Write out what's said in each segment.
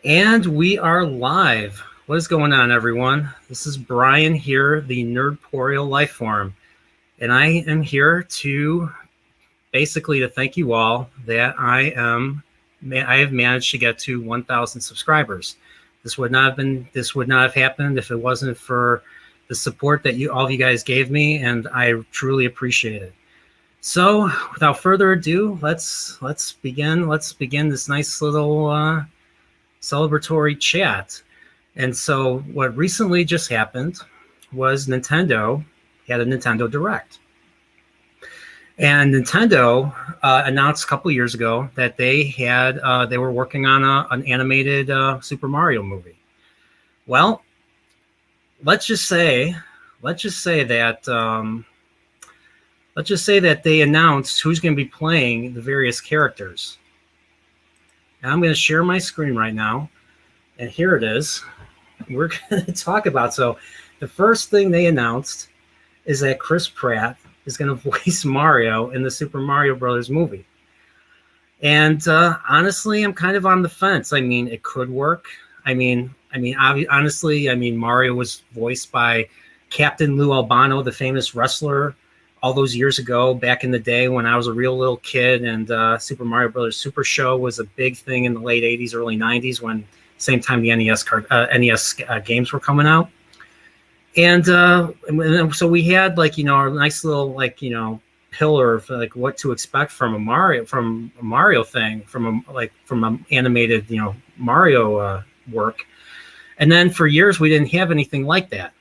And we are live. What is going on, everyone? This is Brian here, the Nerdporeal Lifeform. And I am here to basically to thank you all that I have managed to get to 1,000 subscribers. This would not have happened if it wasn't for the support that all of you guys gave me, and I truly appreciate it. So, without further ado, let's begin this nice little celebratory chat. And so what recently just happened was Nintendo had a Nintendo Direct. And Nintendo announced a couple years ago that they were working on an animated Super Mario movie. Well, let's just say that they announced who's going to be playing the various characters. And I'm going to share my screen right now, and here it is. We're going to talk about. So, the first thing they announced is that Chris Pratt is going to voice Mario in the Super Mario Brothers movie. And honestly, I'm kind of on the fence. I mean, it could work. Honestly, Mario was voiced by Captain Lou Albano, the famous wrestler, all those years ago, back in the day when I was a real little kid, and Super Mario Brothers Super Show was a big thing in the late 80s, early 90s, when same time the NES games were coming out. And so we had our nice little pillar of what to expect from a Mario thing, from an animated Mario work. And then for years we didn't have anything like that.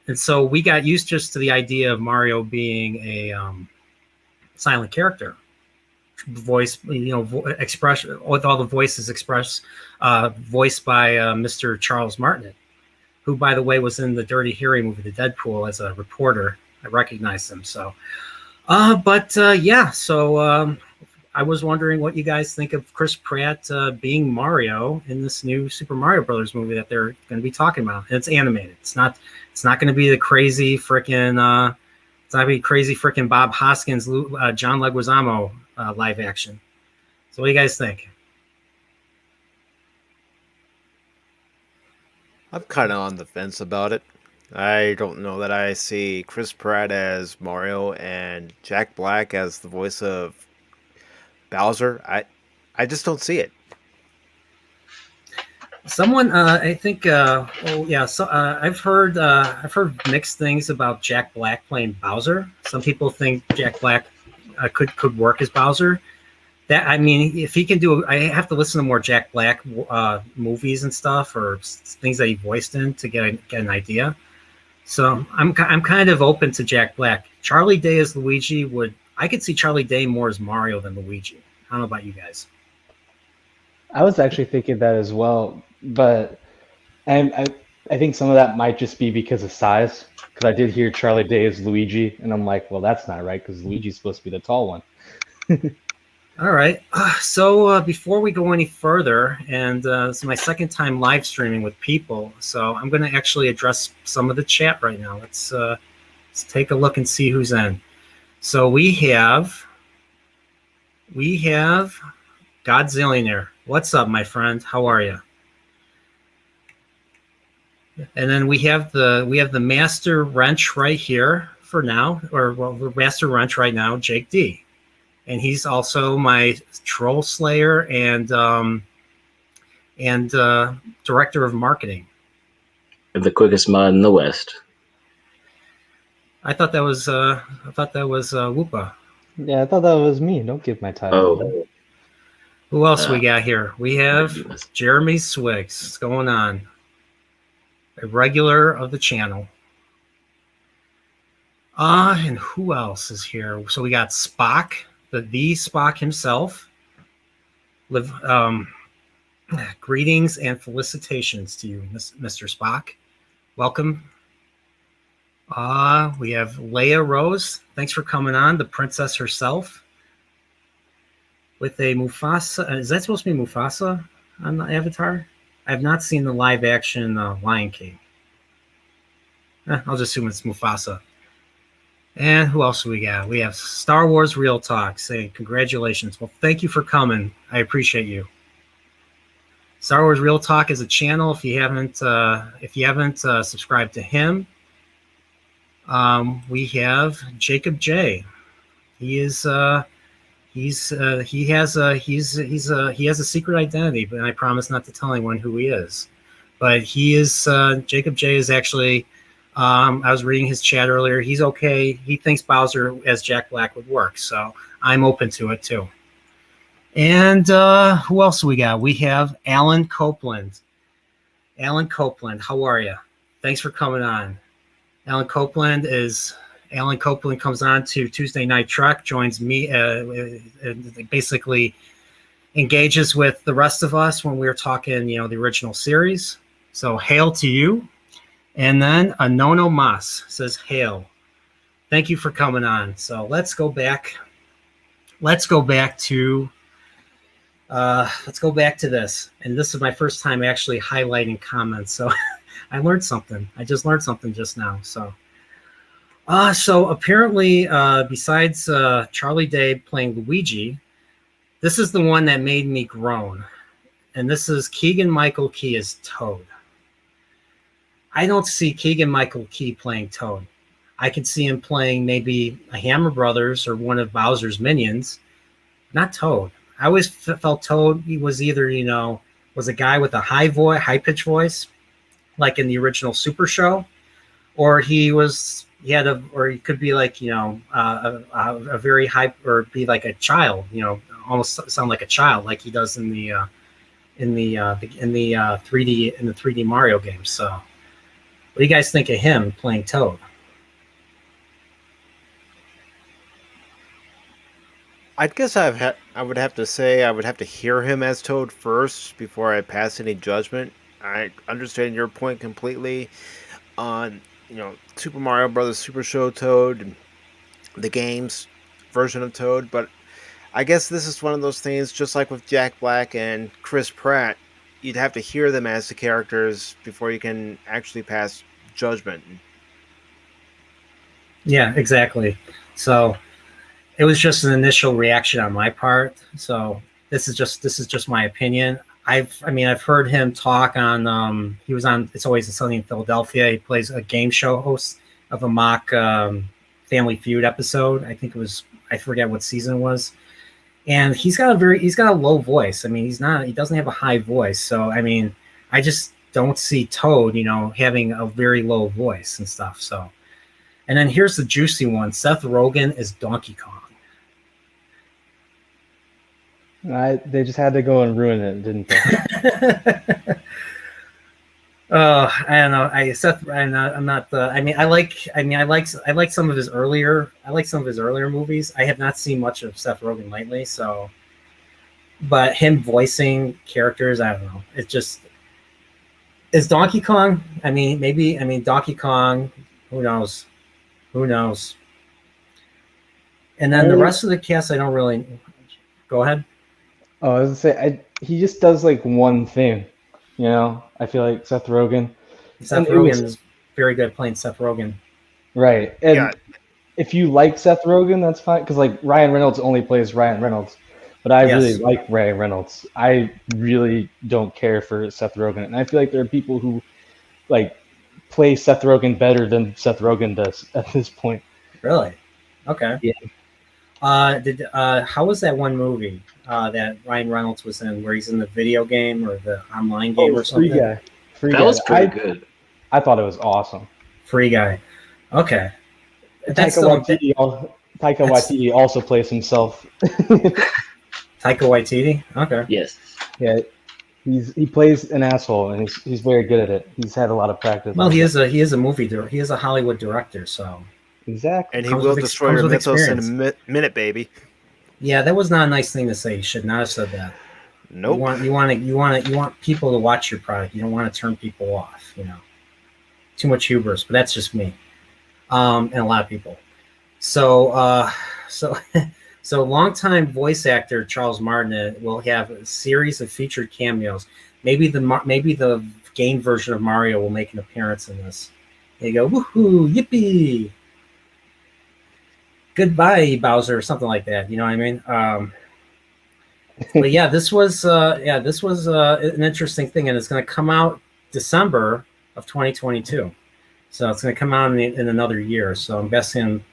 And so we got used just to the idea of Mario being a silent character, voice, expression with all the voices voiced by Mr. Charles Martinet, who, by the way, was in the Dirty Harry movie, The Deadpool, as a reporter. I recognized him. So, I was wondering what you guys think of Chris Pratt being Mario in this new Super Mario Brothers movie that they're going to be talking about. And it's animated. It's not going to be the crazy freaking. It's not going to be crazy freaking Bob Hoskins, John Leguizamo live action. So, what do you guys think? I'm kind of on the fence about it. I don't know that I see Chris Pratt as Mario and Jack Black as the voice of Bowser. I just don't see it. Someone, I think, I've heard mixed things about Jack Black playing Bowser. Some people think Jack Black could work as Bowser. If he can do, I have to listen to more Jack Black movies and stuff, or things that he voiced in to get an idea. So I'm kind of open to Jack Black. Charlie Day as Luigi I could see Charlie Day more as Mario than Luigi. I don't know about you guys. I was actually thinking that as well, but I think some of that might just be because of size. Because I did hear Charlie Day as Luigi, and I'm like, well, that's not right, because Luigi's supposed to be the tall one. All right. So before we go any further, and this is my second time live streaming with people, so I'm going to actually address some of the chat right now. Let's take a look and see who's in. So we have Godzillionaire. What's up, my friend? How are you? And then we have the Master Wrench right here for now, the Master Wrench right now, Jake D. And he's also my Troll Slayer and director of marketing. The quickest mod in the West. I thought that was Whoopa. Yeah, I thought that was me. Don't give my title. Oh. Who else we got here? We have Jeremy Swigs. What's going on? A regular of the channel. And who else is here? So we got Spock, the Spock himself. Greetings and felicitations to you, Mr. Spock. Welcome. We have Leia Rose. Thanks for coming on, the princess herself. With a Mufasa. Is that supposed to be Mufasa on the avatar? I have not seen the live action Lion King. I'll just assume it's Mufasa. And who else do we got? We have Star Wars Real Talk saying congratulations. Well, thank you for coming. I appreciate you. Star Wars Real Talk is a channel. If you haven't subscribed to him, we have Jacob J. He is he has a secret identity, but I promise not to tell anyone who he is. But he is Jacob J is actually. I was reading his chat earlier. He's okay. He thinks Bowser as Jack Black would work, so I'm open to it too. And who else we got? We have Alan Copeland. Alan Copeland, how are you? Thanks for coming on. Alan Copeland comes on to Tuesday Night Trek, joins me, basically engages with the rest of us when we were talking, the original series. So hail to you. And then Anono Mas says hail. Thank you for coming on. So let's go back to this. And this is my first time actually highlighting comments. So I learned something. I just learned something just now. So apparently, besides Charlie Day playing Luigi, this is the one that made me groan. And this is Keegan-Michael Key as Toad. I don't see Keegan-Michael Key playing Toad. I could see him playing maybe a Hammer Brothers or one of Bowser's minions, not Toad. I always felt Toad, he was either, was a guy with a high-pitched voice, like in the original Super Show, or he could be like, a very high, or be like a child, almost sound like a child, like he does in the 3D Mario games. So, what do you guys think of him playing Toad? I guess I would have to say I would have to hear him as Toad first before I pass any judgment. I understand your point completely on, Super Mario Brothers Super Show Toad and the games version of Toad, but I guess this is one of those things, just like with Jack Black and Chris Pratt, you'd have to hear them as the characters before you can actually pass judgment. Yeah, exactly. So it was just an initial reaction on my part. So this is just my opinion. I've heard him talk on he was on It's Always Sunny in Philadelphia. He plays a game show host of a mock Family Feud episode. I think I forget what season it was. And he's got a low voice. I mean, he doesn't have a high voice. So I just don't see Toad, having a very low voice and stuff. So, and then here's the juicy one. Seth Rogen is Donkey Kong. They just had to go and ruin it, didn't they? I don't know. I'm not the. I like some of his earlier. I like some of his earlier movies. I have not seen much of Seth Rogen lately. So, but him voicing characters, I don't know. It just is Donkey Kong. Donkey Kong. Who knows? And then the rest of the cast, I don't really. Go ahead. Oh, I was gonna say he just does like one thing. I feel like Seth Rogen. Seth Rogen is very good at playing Seth Rogen. Right. And if you like Seth Rogen, that's fine. Because like Ryan Reynolds only plays Ryan Reynolds. But I really like Ryan Reynolds. I really don't care for Seth Rogen. And I feel like there are people who like play Seth Rogen better than Seth Rogen does at this point. Really? Okay. Yeah. How was that one movie that Ryan Reynolds was in, where he's in the video game or the online game or something? Free That Guy. was pretty good. I thought it was awesome. Free Guy. Okay. Taika Waititi also plays himself. Taika Waititi? Okay. Yes. Yeah. He plays an asshole, and he's very good at it. He's had a lot of practice. Well, he is a movie director. He is a Hollywood director, so. Exactly. And he will destroy your mythos in a minute, baby. Yeah, that was not a nice thing to say. You should not have said that. Nope. You want people to watch your product. You don't want to turn people off. Too much hubris, but that's just me, and a lot of people. So longtime voice actor Charles Martinet will have a series of featured cameos. Maybe the game version of Mario will make an appearance in this. There you go, woohoo, yippee! Goodbye, Bowser, or something like that. You know what I mean? But yeah, this was an interesting thing, and it's going to come out December of 2022. So it's going to come out in another year. So I'm guessing,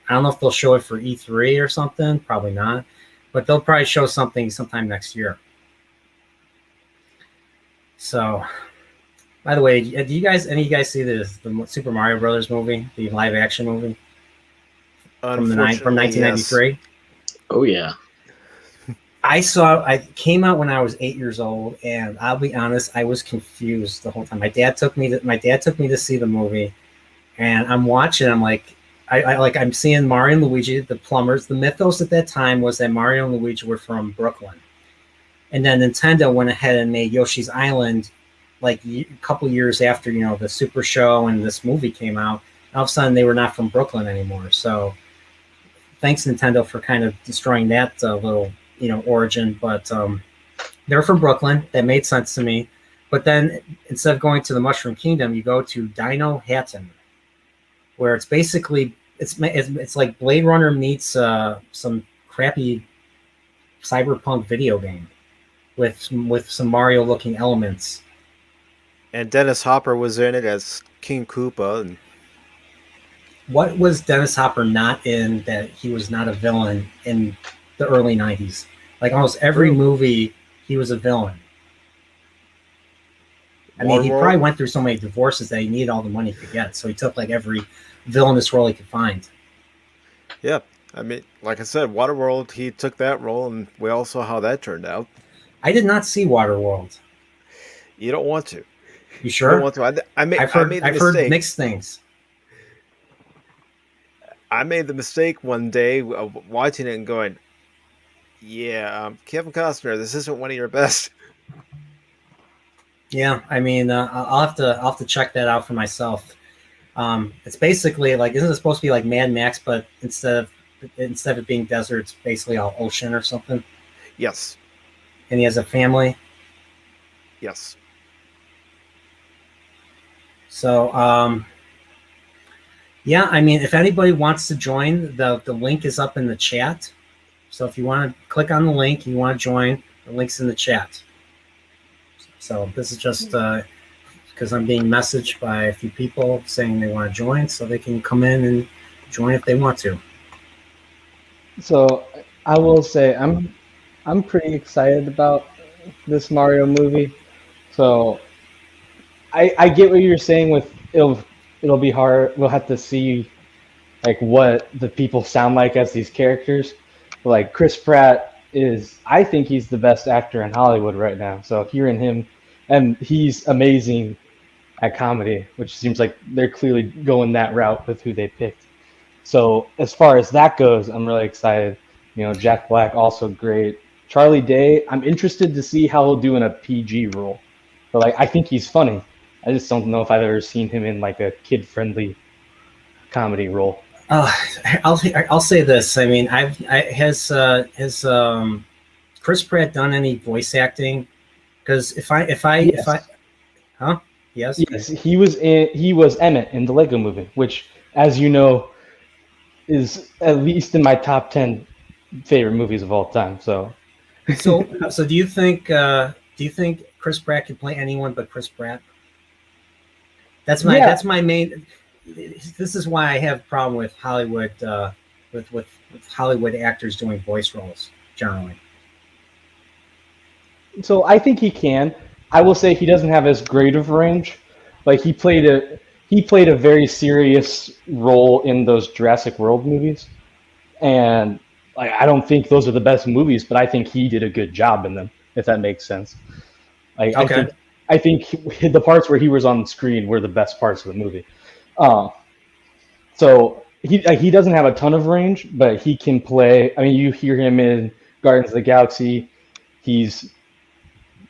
I don't know if they'll show it for E3 or something. Probably not, but they'll probably show something sometime next year. So, by the way, do you guys, any of you guys see the Super Mario Brothers movie, the live action movie from 1993? Yes. Oh yeah. I came out when I was 8 years old, and I'll be honest, I was confused the whole time. My dad took me to see the movie, and I'm watching. I'm like, I'm seeing Mario and Luigi, the plumbers. The mythos at that time was that Mario and Luigi were from Brooklyn, and then Nintendo went ahead and made Yoshi's Island, like a couple years after the Super Show and this movie came out. All of a sudden, they were not from Brooklyn anymore. So, thanks Nintendo for kind of destroying that little origin. But they're from Brooklyn. That made sense to me. But then instead of going to the Mushroom Kingdom, you go to Dino Hatton, where it's basically it's like Blade Runner meets some crappy cyberpunk video game with some Mario looking elements. And Dennis Hopper was in it as King Koopa. And What was Dennis Hopper not in that he was not a villain in the early 90s? Like almost every movie, he was a villain. I mean, he probably went through so many divorces that he needed all the money he could get. So he took like every villainous role he could find. Yeah. I mean, like I said, Waterworld, he took that role, and we all saw how that turned out. I did not see Waterworld. You don't want to. You sure? You don't want to. I've heard mixed things. I made the mistake one day of watching it and going, yeah, Kevin Costner, this isn't one of your best. Yeah, I mean, I'll have to check that out for myself. It's basically like, isn't it supposed to be like Mad Max, but instead of it being desert, it's basically all ocean or something? Yes. And he has a family? Yes. So, yeah, I mean, if anybody wants to join, the link is up in the chat. So if you want to click on the link, you want to join, the link's in the chat. So this is just because I'm being messaged by a few people saying they want to join, so they can come in and join if they want to. So I will say I'm pretty excited about this Mario movie. So I get what you're saying with it'll be hard. We'll have to see like what the people sound like as these characters. Like Chris Pratt I think he's the best actor in Hollywood right now. So hearing him, and he's amazing at comedy, which seems like they're clearly going that route with who they picked. So as far as that goes, I'm really excited. Jack Black also great. Charlie Day, I'm interested to see how he'll do in a PG role. But like I think he's funny. I just don't know if I've ever seen him in like a kid-friendly comedy role. I'll say this. I mean, has Chris Pratt done any voice acting? Because yes, he was Emmett in the Lego Movie, which, as you know, is at least in my top 10 favorite movies of all time. So do you think Chris Pratt can play anyone but Chris Pratt? That's my main. This is why I have a problem with Hollywood, with Hollywood actors doing voice roles generally. So I think he can. I will say he doesn't have as great of range. Like he played a very serious role in those Jurassic World movies, and like I don't think those are the best movies, but I think he did a good job in them. If that makes sense. Like okay. I think the parts where he was on screen were the best parts of the movie. So he doesn't have a ton of range, but he can play. I mean, you hear him in Guardians of the Galaxy.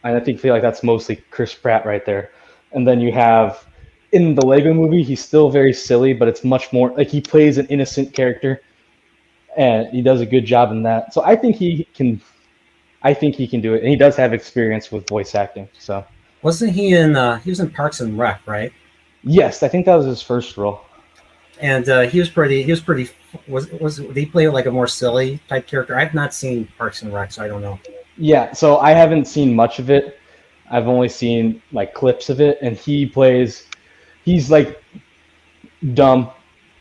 I feel like that's mostly Chris Pratt right there. And then you have in the Lego Movie, he's still very silly, but it's much more like he plays an innocent character, and he does a good job in that. So I think he can do it, and he does have experience with voice acting. So wasn't he in? He was in Parks and Rec, right? Yes, I think that was his first role. And did he play like a more silly type character? I've not seen Parks and Rec, so I don't know. Yeah, so I haven't seen much of it. I've only seen like clips of it, and he's like dumb.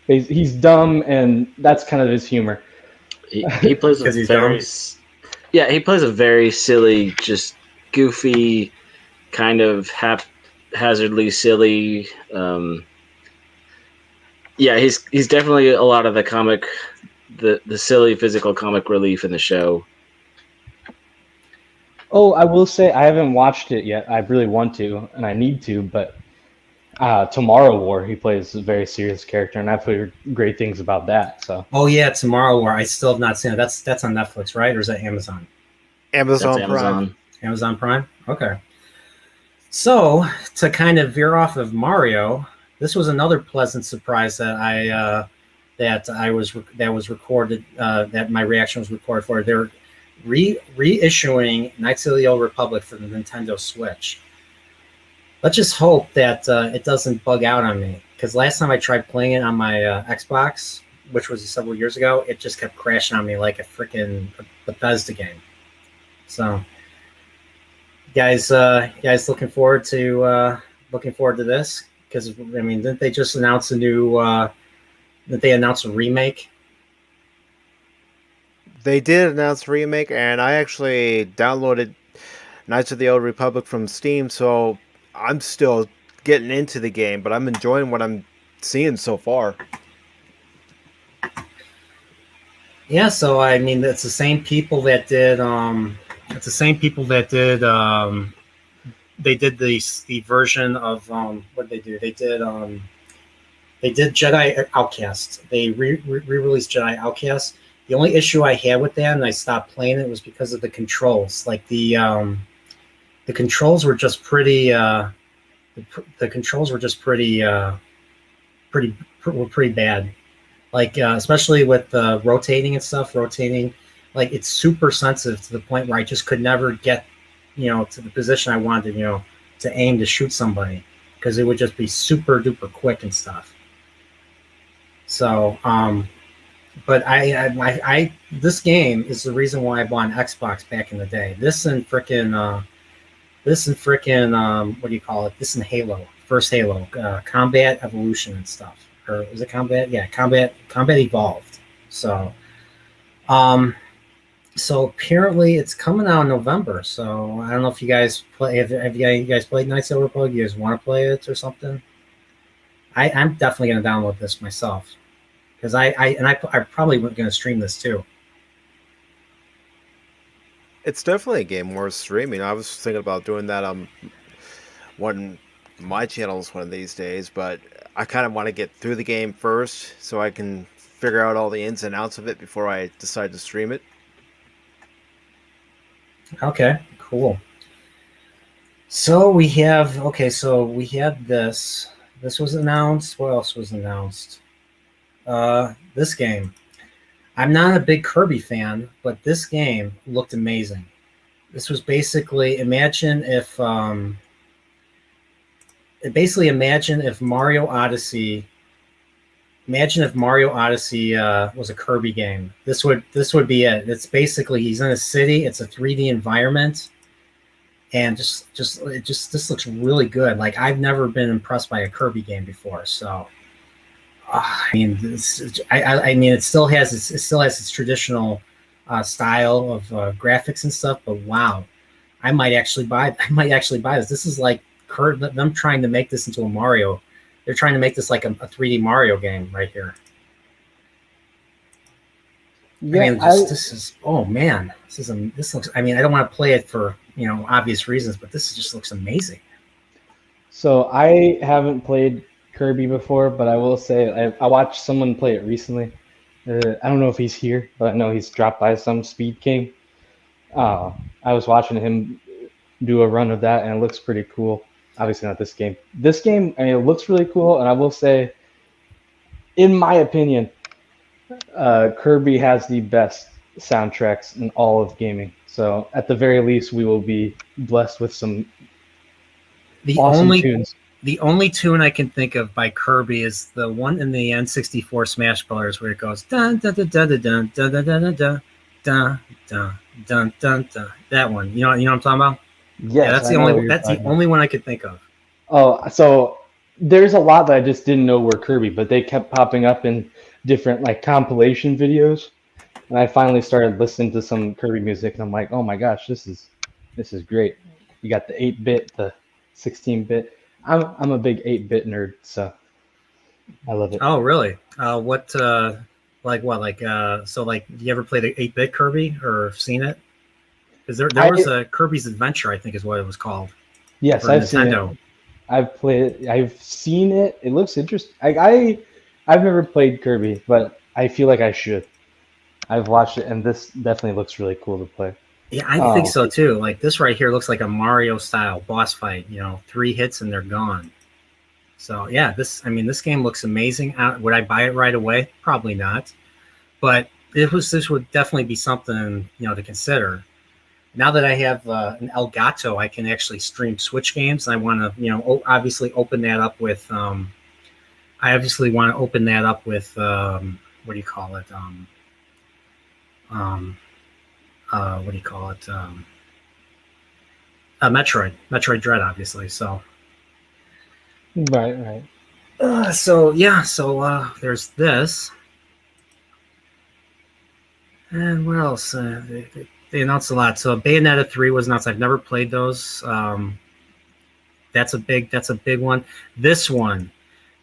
He's dumb, and that's kind of his humor. He plays a Because he's dumb. yeah, he plays a very silly, just goofy, kind of haphazardly silly. Yeah, he's definitely a lot of the the silly physical comic relief in the show. Oh, I will say I haven't watched it yet. I really want to, and I need to, but Tomorrow War, he plays a very serious character, and I've heard great things about that. So, Oh yeah, Tomorrow War. I still have not seen it. That's on Netflix, right? Or is that Amazon? That's Amazon Prime. Amazon. Amazon Prime. Okay. So to kind of veer off of Mario, this was another pleasant surprise that was recorded. That my reaction was recorded for. They're reissuing Knights of the Old Republic for the Nintendo Switch. Let's just hope that it doesn't bug out on me, because last time I tried playing it on my Xbox, which was several years ago, it just kept crashing on me like a freaking Bethesda game. So, guys, looking forward to this, because I mean, didn't they just announce a new? Did they announce a remake? They did announce a remake, and I actually downloaded Knights of the Old Republic from Steam, so I'm still getting into the game, but I'm enjoying what I'm seeing so far. Yeah, so I mean, it's the same people that did. It's the same people that did. They did the version of what did they do? They did Jedi Outcast. They re-released Jedi Outcast. The only issue I had with that, and I stopped playing it, was because of the controls. Like the controls were just pretty. The controls were just pretty bad. Like especially with rotating and stuff. Rotating, like it's super sensitive to the point where I just could never get, to the position I wanted, to aim to shoot somebody, because it would just be super duper quick and stuff. So, but I this game is the reason why I bought an Xbox back in the day. This and frickin' what do you call it? This and Halo, first Halo, Combat Evolution and stuff. Or is it Combat? Yeah, Combat Evolved. So, so apparently it's coming out in November. So I don't know if you guys play. Have you guys played Knights of the Republic? You guys want to play it or something? I'm definitely going to download this myself, because I'm probably going to stream this too. It's definitely a game worth streaming. I was thinking about doing that on one my channels one of these days, but I kind of want to get through the game first so I can figure out all the ins and outs of it before I decide to stream it. Okay, cool. So we had this. This was announced. What else was announced? This game. I'm not a big Kirby fan, but this game looked amazing. This was basically imagine if Mario Odyssey. Imagine if Mario Odyssey was a Kirby game. This would be it. It's basically he's in a city. It's a 3D environment, and this looks really good. Like I've never been impressed by a Kirby game before. So, I mean, I mean, it still has its traditional style of graphics and stuff. But wow, I might actually buy this. This is like them trying to make this into a Mario. They're trying to make this like a 3D Mario game right here. yeah, I mean, this is, oh man, this looks. I mean, I don't want to play it for obvious reasons, but this just looks amazing. so I haven't played Kirby before, but I will say I watched someone play it recently. I don't know if he's here, but I know he's dropped by some Speed King. I was watching him do a run of that, and it looks pretty cool. Obviously not this game. This game, I mean, it looks really cool, and I will say, in my opinion, Kirby has the best soundtracks in all of gaming. So at the very least, we will be blessed with some awesome tunes. The only tune I can think of by Kirby is the one in the N64 Smash Brothers where it goes dun dun dun dun dun dun dun dun dun dun dun Dun dun dun. That one. You know what I'm talking about? Yeah, Yes, I know what you're that's the talking only about. one I could think of. Oh, so there's a lot that I just didn't know were Kirby, but they kept popping up in different like compilation videos, and I finally started listening to some Kirby music, and I'm like, oh my gosh, this is great. You got the 8-bit, the 16-bit. I'm a big 8-bit nerd, so I love it. Oh, really? What like what like so like you ever played the 8-bit Kirby or seen it? Because there I was a Kirby's Adventure, I think is what it was called Yes, for I've seen it. Nintendo. I've played it. I've seen it. It looks interesting. I've never played Kirby, but I feel like I should. I've watched it, and this definitely looks really cool to play. Yeah, I think Um, so too. Like this right here looks like a Mario style boss fight. 3 hits and they're gone. So yeah, this game looks amazing. Would I buy it right away? Probably not. But this would definitely be something to consider. Now that I have an Elgato, I can actually stream Switch games. I want to obviously open that up with I obviously want to open that up with what do you call it? Um, what do you call it? Metroid Dread, obviously. So right, right. there's this. And what else? They announced a lot. So Bayonetta 3 was announced. I've never played those. That's a big one. This one,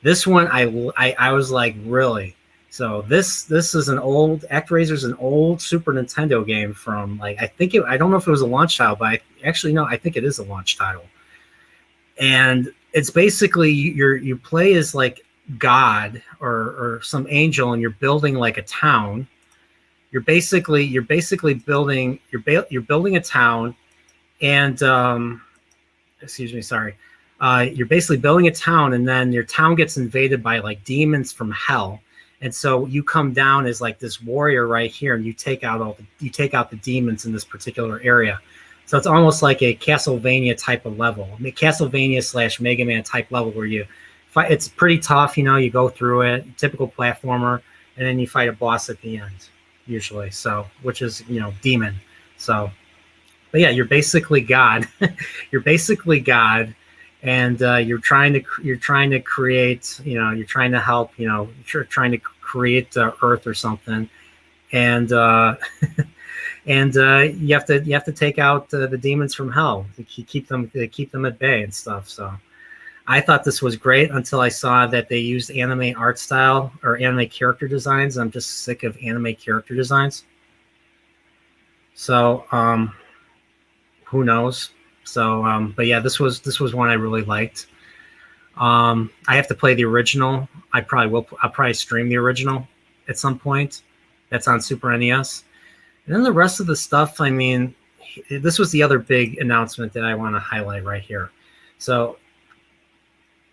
I was like, really? So this is an old ActRaiser's an old Super Nintendo game from like I don't know if it was a launch title, but I think it is a launch title. And it's basically you play as like God or some angel, and you're building like a town. You're basically building you're building a town, and excuse me, sorry. You're basically building a town, and then your town gets invaded by like demons from hell, and so you come down as like this warrior right here, and you take out the demons in this particular area. So it's almost like a Castlevania type of level, Castlevania / Mega Man type level where you fight. It's pretty tough, you go through it, typical platformer, and then you fight a boss at the end, usually. So, which is demon. So, but yeah, you're basically God. You're basically God, and you're trying to create. You're trying to help. You're trying to create Earth or something, and and you have to take out the demons from hell to keep them at bay and stuff. So I thought this was great until I saw that they used anime art style or anime character designs. I'm just sick of anime character designs. So who knows? So but yeah, this was one I really liked. I have to play the original. I'll probably stream the original at some point. That's on Super NES. And then the rest of the stuff, I mean, this was the other big announcement that I want to highlight right here. So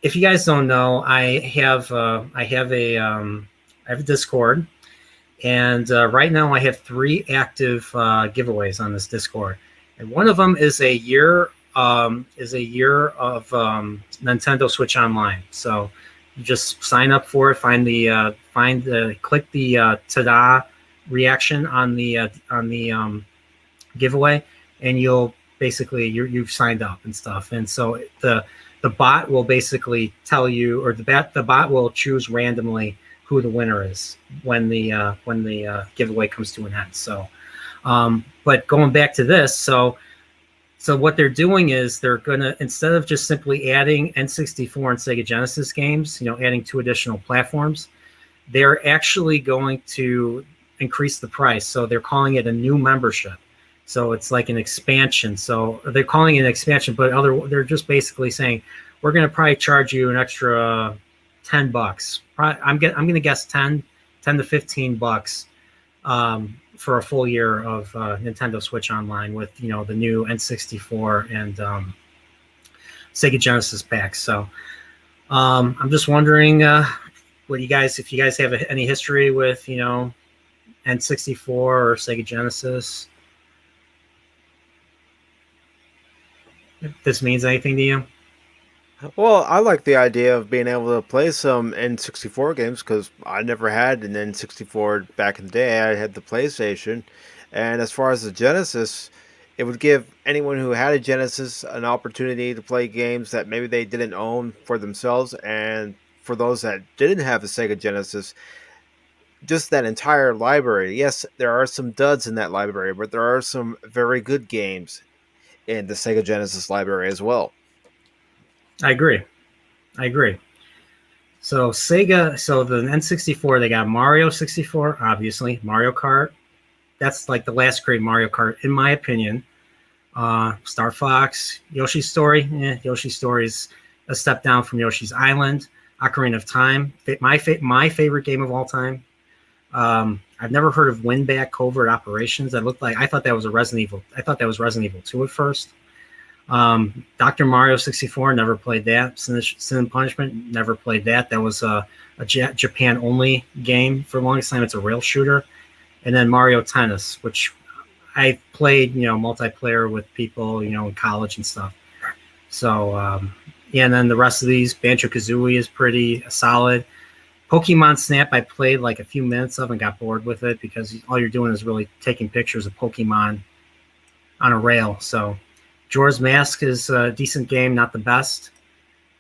if you guys don't know, I have a Discord, and right now I have 3 active giveaways on this Discord, and one of them is a year of Nintendo Switch Online. So you just sign up for it, click the ta-da reaction on the giveaway, and you'll basically you've signed up and stuff. And so the bot will basically tell you, or the bot will choose randomly who the winner is when the giveaway comes to an end. So but going back to this, so what they're doing is they're gonna, instead of just simply adding N64 and Sega Genesis games, adding 2 additional platforms, they're actually going to increase the price. So they're calling it a new membership. So it's like an expansion. So they're calling it an expansion, but they're just basically saying we're going to probably charge you an extra $10. I'm going to guess 10 to $15 for a full year of Nintendo Switch Online with the new N64 and Sega Genesis packs. So I'm just wondering if you guys have any history with N64 or Sega Genesis. If this means anything to you? Well, I like the idea of being able to play some N64 games because I never had an N64 back in the day. I had the PlayStation. And as far as the Genesis, it would give anyone who had a Genesis an opportunity to play games that maybe they didn't own for themselves. And for those that didn't have a Sega Genesis, just that entire library. Yes, there are some duds in that library, but there are some very good games in the Sega Genesis library as well. I agree. I agree. So Sega, so the N64, they got Mario 64, obviously, Mario Kart. That's like the last great Mario Kart, in my opinion. Star Fox, Yoshi's Story. Yoshi's Story is a step down from Yoshi's Island. Ocarina of Time, my favorite game of all time. I've never heard of Winback Covert Operations. I thought that was a Resident Evil. I thought that was Resident Evil 2 at first. Dr. Mario 64, never played that. Sin and Punishment, never played that. That was a Japan only game for the longest time. It's a rail shooter. And then Mario Tennis, which I played, multiplayer with people, in college and stuff. So, yeah, and then the rest of these, Banjo-Kazooie is pretty solid. Pokemon Snap, I played like a few minutes of and got bored with it because all you're doing is really taking pictures of Pokemon on a rail. So Jorah's Mask is a decent game, not the best.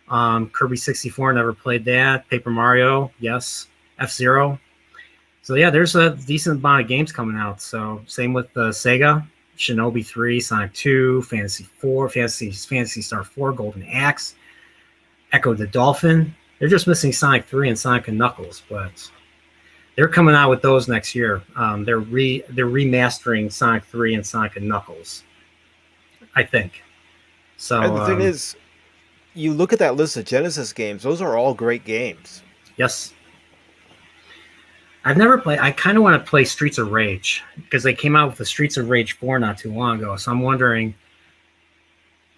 Kirby 64, never played that. Paper Mario, yes. F-Zero. So yeah, there's a decent amount of games coming out. So same with Sega, Shinobi 3, Sonic 2, Fantasy 4, Fantasy Star 4, Golden Axe, Echo the Dolphin. They're just missing Sonic 3 and Sonic and Knuckles, but they're coming out with those next year. They're remastering Sonic 3 and Sonic and Knuckles, I think. So And the thing is, you look at that list of Genesis games; those are all great games. yes. I've never played. I kind of want to play Streets of Rage because they came out with the Streets of Rage 4 not too long ago. So I'm wondering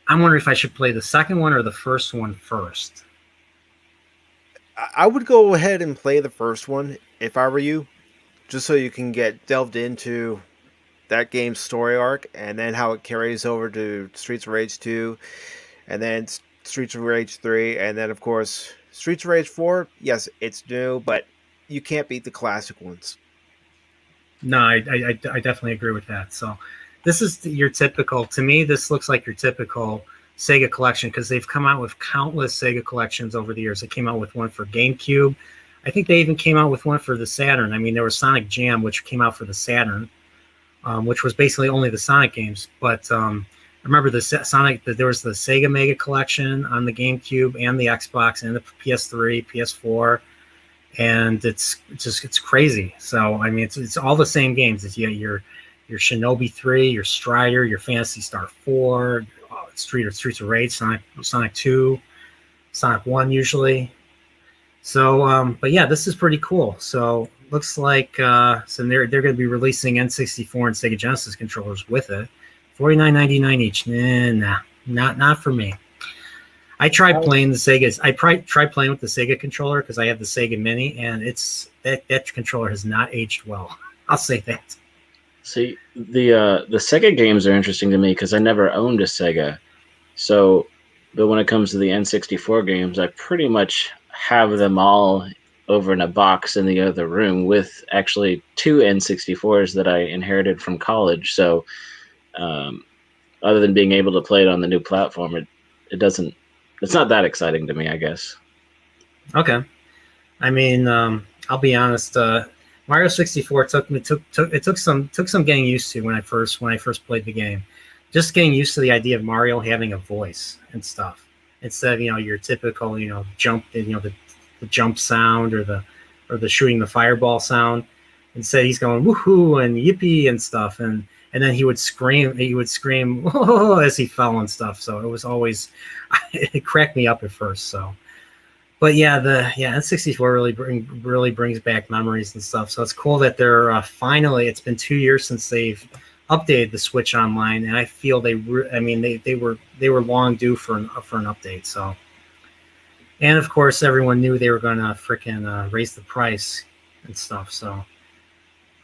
if I should play the second one or the first one first. I would go ahead and play the first one if I were you, just so you can get delved into that game's story arc and then how it carries over to Streets of Rage 2 and then Streets of Rage 3 and then of course Streets of Rage 4. Yes, it's new, but you can't beat the classic ones. No, I definitely agree with that. So this is your typical, to me, this looks like your typical Sega collection because they've come out with countless Sega collections over the years. They came out with one for GameCube. I think they even came out with one for the Saturn. I mean, there was Sonic Jam, which came out for the Saturn, which was basically only the Sonic games. But I remember there was the Sega Mega Collection on the GameCube and the Xbox and the PS3, PS4. And it's crazy. So I mean, it's all the same games. It's your Shinobi 3, your Strider, your Fantasy Star 4, Streets of Rage, Sonic 2, Sonic 1 usually. So, but yeah, this is pretty cool. So looks like so they're going to be releasing N64 and Sega Genesis controllers with it, $49.99 each. Nah, not for me. I tried playing the Sega's. I tried playing with the Sega controller because I have the Sega Mini, and it's that controller has not aged well. I'll say that. See, the Sega games are interesting to me because I never owned a Sega. So, but when it comes to the N64 games, I pretty much have them all over in a box in the other room with actually 2 N64s that I inherited from college. So, other than being able to play it on the new platform, it doesn't. It's not that exciting to me, I guess. Okay, I mean, I'll be honest. Mario 64 took some getting used to when I first played the game. Just getting used to the idea of Mario having a voice and stuff instead of your typical jump the jump sound or the shooting the fireball sound. Instead, he's going woohoo and yippee and stuff, and then he would scream whoa, as he fell and stuff. So it was always it cracked me up at first. So, but yeah, N64 really brings back memories and stuff. So it's cool that they're finally. It's been 2 years since they've updated the Switch Online, and I feel they were long due for an update. So, and of course, everyone knew they were going to freaking raise the price and stuff. So.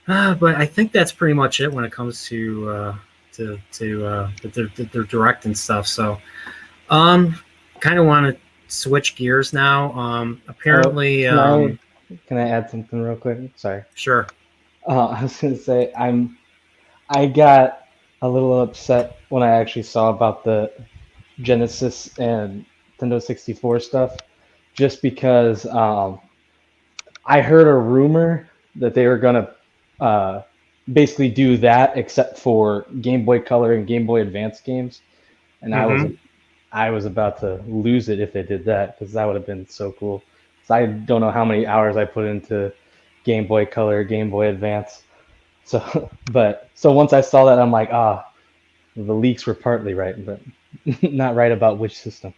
But I think that's pretty much it when it comes to their direct and stuff. So, kind of want to switch gears now. Apparently, Can I add something real quick? Sorry. sure. I was gonna say I got a little upset when I actually saw about the Genesis and Nintendo 64 stuff, just because I heard a rumor that they were gonna uh, basically do that except for Game Boy Color and Game Boy Advance games, and Mhm. I was about to lose it if they did that, because that would have been so cool. So I don't know how many hours I put into Game Boy Color, Game Boy Advance. So, so once I saw that, I'm like, the leaks were partly right, but not right about which system.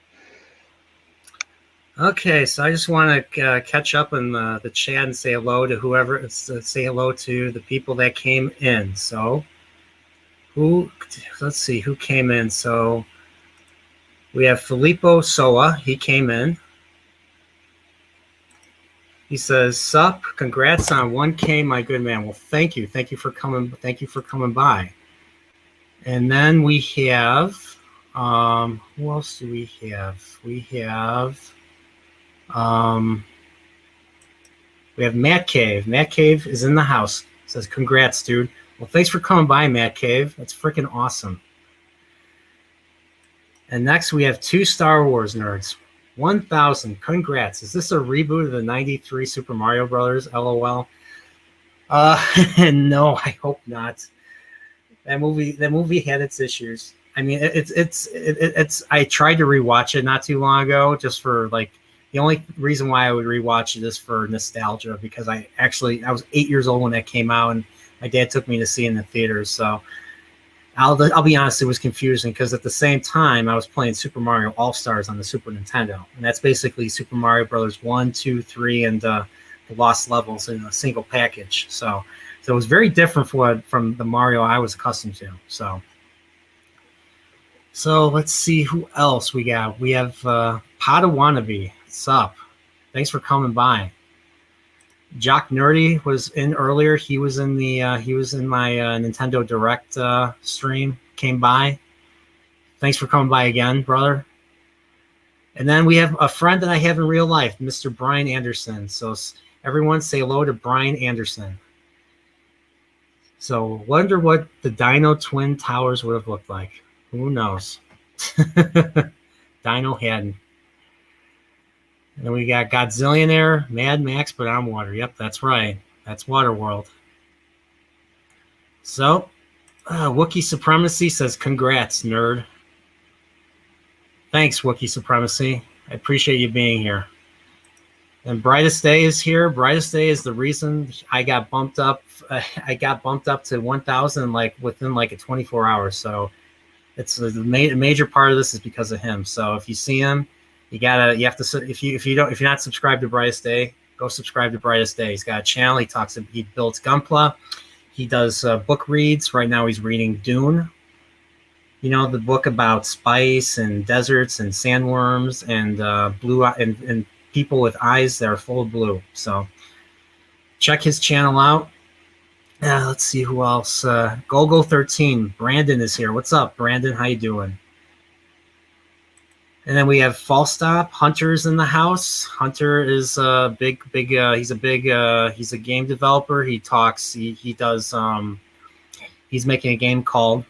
Okay, so I just want to catch up in the chat and say hello to whoever. Say hello to the people that came in. So, let's see who came in. So we have Filippo Soa. He came in. He says, "Sup? Congrats on 1K, my good man." Well, thank you. Thank you for coming. Thank you for coming by. And then we have, who else do we have? We have Matt Cave. Matt Cave is in the house. Says, "Congrats, dude." Well, thanks for coming by, Matt Cave. That's freaking awesome. And next we have 2 Star Wars nerds. 1,000. Congrats. Is this a reboot of the 93 Super Mario Brothers? LOL. No, I hope not. That movie had its issues. I mean, it's. I tried to rewatch it not too long ago, just for like the only reason why I would rewatch it is for nostalgia, because I was 8 years old when that came out, and my dad took me to see it in the theaters. So I'll be honest, it was confusing because at the same time I was playing Super Mario All Stars on the Super Nintendo, and that's basically Super Mario Brothers 1, 2, 3, and the Lost Levels in a single package. So it was very different from the Mario I was accustomed to. So let's see who else we got. We have Padawannabe. What's up? Thanks for coming by. Jock Nerdy was in earlier. He was in my Nintendo Direct stream. Came by. Thanks for coming by again, brother. And then we have a friend that I have in real life, Mr. Brian Anderson. So everyone say hello to Brian Anderson. So wonder what the Dino Twin Towers would have looked like. Who knows? Dino Haddon. And then we got Godzillionaire, Mad Max, but on water. Yep, that's right. That's Waterworld. So, Wookiee Supremacy says, "Congrats, nerd." Thanks, Wookiee Supremacy. I appreciate you being here. And Brightest Day is here. Brightest Day is the reason I got bumped up. I got bumped up to 1,000 within a 24 hours. So it's the major part of this is because of him. So if you see him, you have to, if you're not subscribed to Brightest Day, go subscribe to Brightest Day. He's got a channel. He builds Gunpla. He does book reads. Right now he's reading Dune. You know, the book about spice and deserts and sandworms and blue and people with eyes that are full of blue. So check his channel out. Let's see who else. Golgo13. Brandon is here. What's up, Brandon? How you doing? And then we have False Stop. Hunter's in the house. Hunter is a big. He's a game developer. He talks. He does. He's making a game called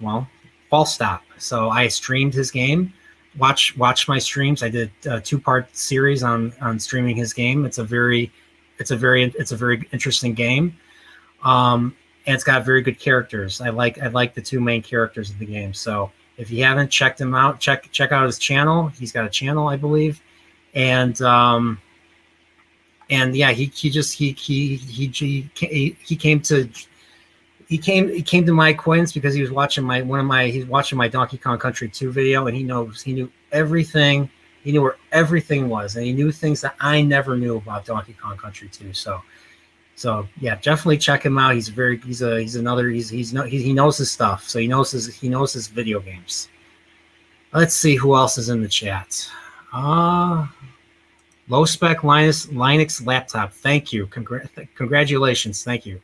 False Stop. So I streamed his game. Watch my streams. I did a 2-part series on streaming his game. It's a very interesting game. And it's got very good characters. I like the 2 main characters of the game. So if you haven't checked him out, check out his channel. He's got a channel, I believe, and yeah, he came to my acquaintance because he was watching my Donkey Kong Country 2 video, and he knew everything. He knew where everything was, and he knew things that I never knew about Donkey Kong Country 2. So yeah, definitely check him out. He knows his stuff. So he knows his video games. Let's see who else is in the chat. Low spec Linux laptop. Thank you. Congratulations. Thank you.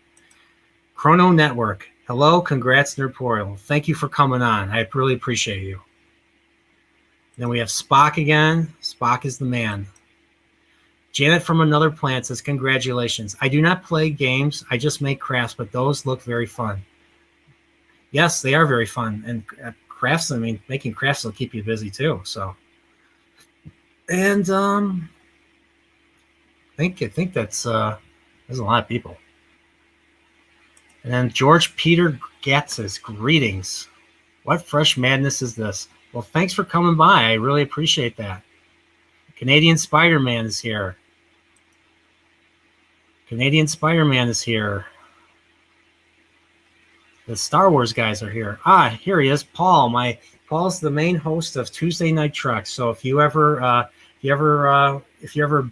Chrono Network. Hello. Congrats, Nerdporeal. Thank you for coming on. I really appreciate you. Then we have Spock again. Spock is the man. Janet from Another Planet says, congratulations. I do not play games. I just make crafts, but those look very fun. Yes, they are very fun. And crafts, I mean, making crafts will keep you busy too. So, and I think that's there's a lot of people. And then George Peter Gatz says, greetings. What fresh madness is this? Well, thanks for coming by. I really appreciate that. Canadian Spider-Man is here. Canadian Spider-Man is here. The Star Wars guys are here. Here he is, Paul. Paul's the main host of Tuesday Night Trek. So if you're ever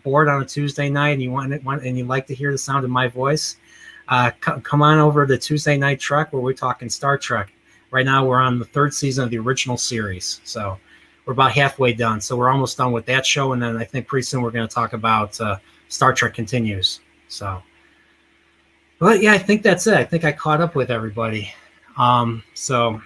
bored on a Tuesday night and you like to hear the sound of my voice, come on over to Tuesday Night Trek where we're talking Star Trek. Right now we're on the 3rd season of the original series. So we're about halfway done. So we're almost done with that show, and then I think pretty soon we're going to talk about Star Trek Continues. So, but yeah, I think that's it. I think I caught up with everybody. So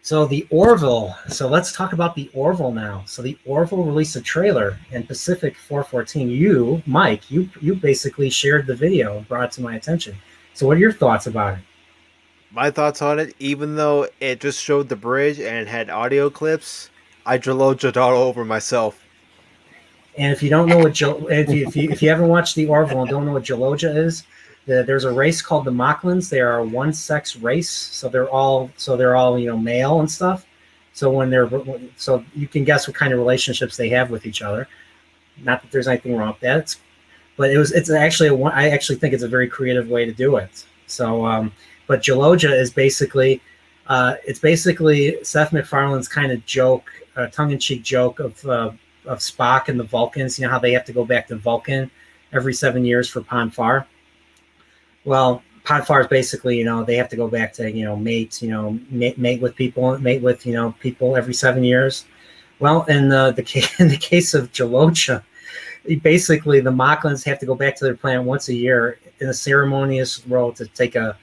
the Orville. So let's talk about the Orville now. So the Orville released a trailer, and Pacific 414. You, Mike, you basically shared the video and brought it to my attention. So what are your thoughts about it? My thoughts on it, even though it just showed the bridge and had audio clips, I Jaloja all over myself. And if you don't know what if you haven't watched the Orville and don't know what Jaloja is, there's a race called the Mocklins. They are a one-sex race, so they're all male and stuff. So you can guess what kind of relationships they have with each other. Not that there's anything wrong with that, it's actually I actually think it's a very creative way to do it. So, but Jaloja is basically Seth MacFarlane's kind of joke, tongue-in-cheek joke of Spock and the Vulcans. You know how they have to go back to Vulcan every 7 years for Ponfar. Well, Ponfar is basically, they have to go back to, mate with people every 7 years. Well, in the case of Jaloja, basically the Mocklins have to go back to their planet once a year in a ceremonious role to take a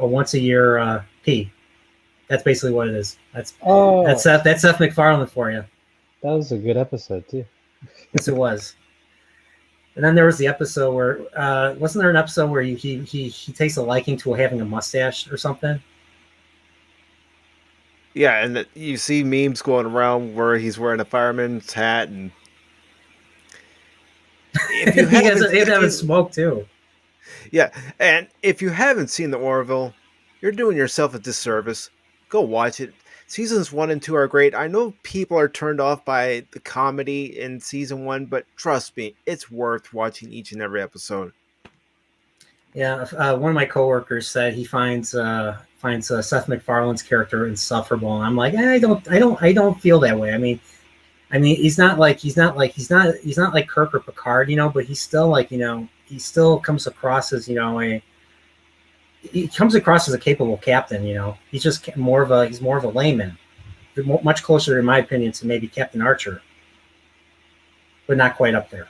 once a year pee. That's basically what it is. That's Seth MacFarlane for you. That was a good episode too. Yes, it was. And then there was the episode where wasn't there an episode where he takes a liking to having a mustache or something? Yeah, and you see memes going around where he's wearing a fireman's hat, and if you haven't smoked too. Yeah, and if you haven't seen the Orville, you're doing yourself a disservice. Go watch it. Seasons 1 and 2 are great. I know people are turned off by the comedy in season 1, but trust me, it's worth watching each and every episode. Yeah, one of my coworkers said he finds Seth MacFarlane's character insufferable, and I'm like, I don't feel that way. I mean, he's not like Kirk or Picard, but he's still he still comes across as he comes across as a capable captain. He's just more of a layman, much closer, in my opinion, to maybe Captain Archer, but not quite up there.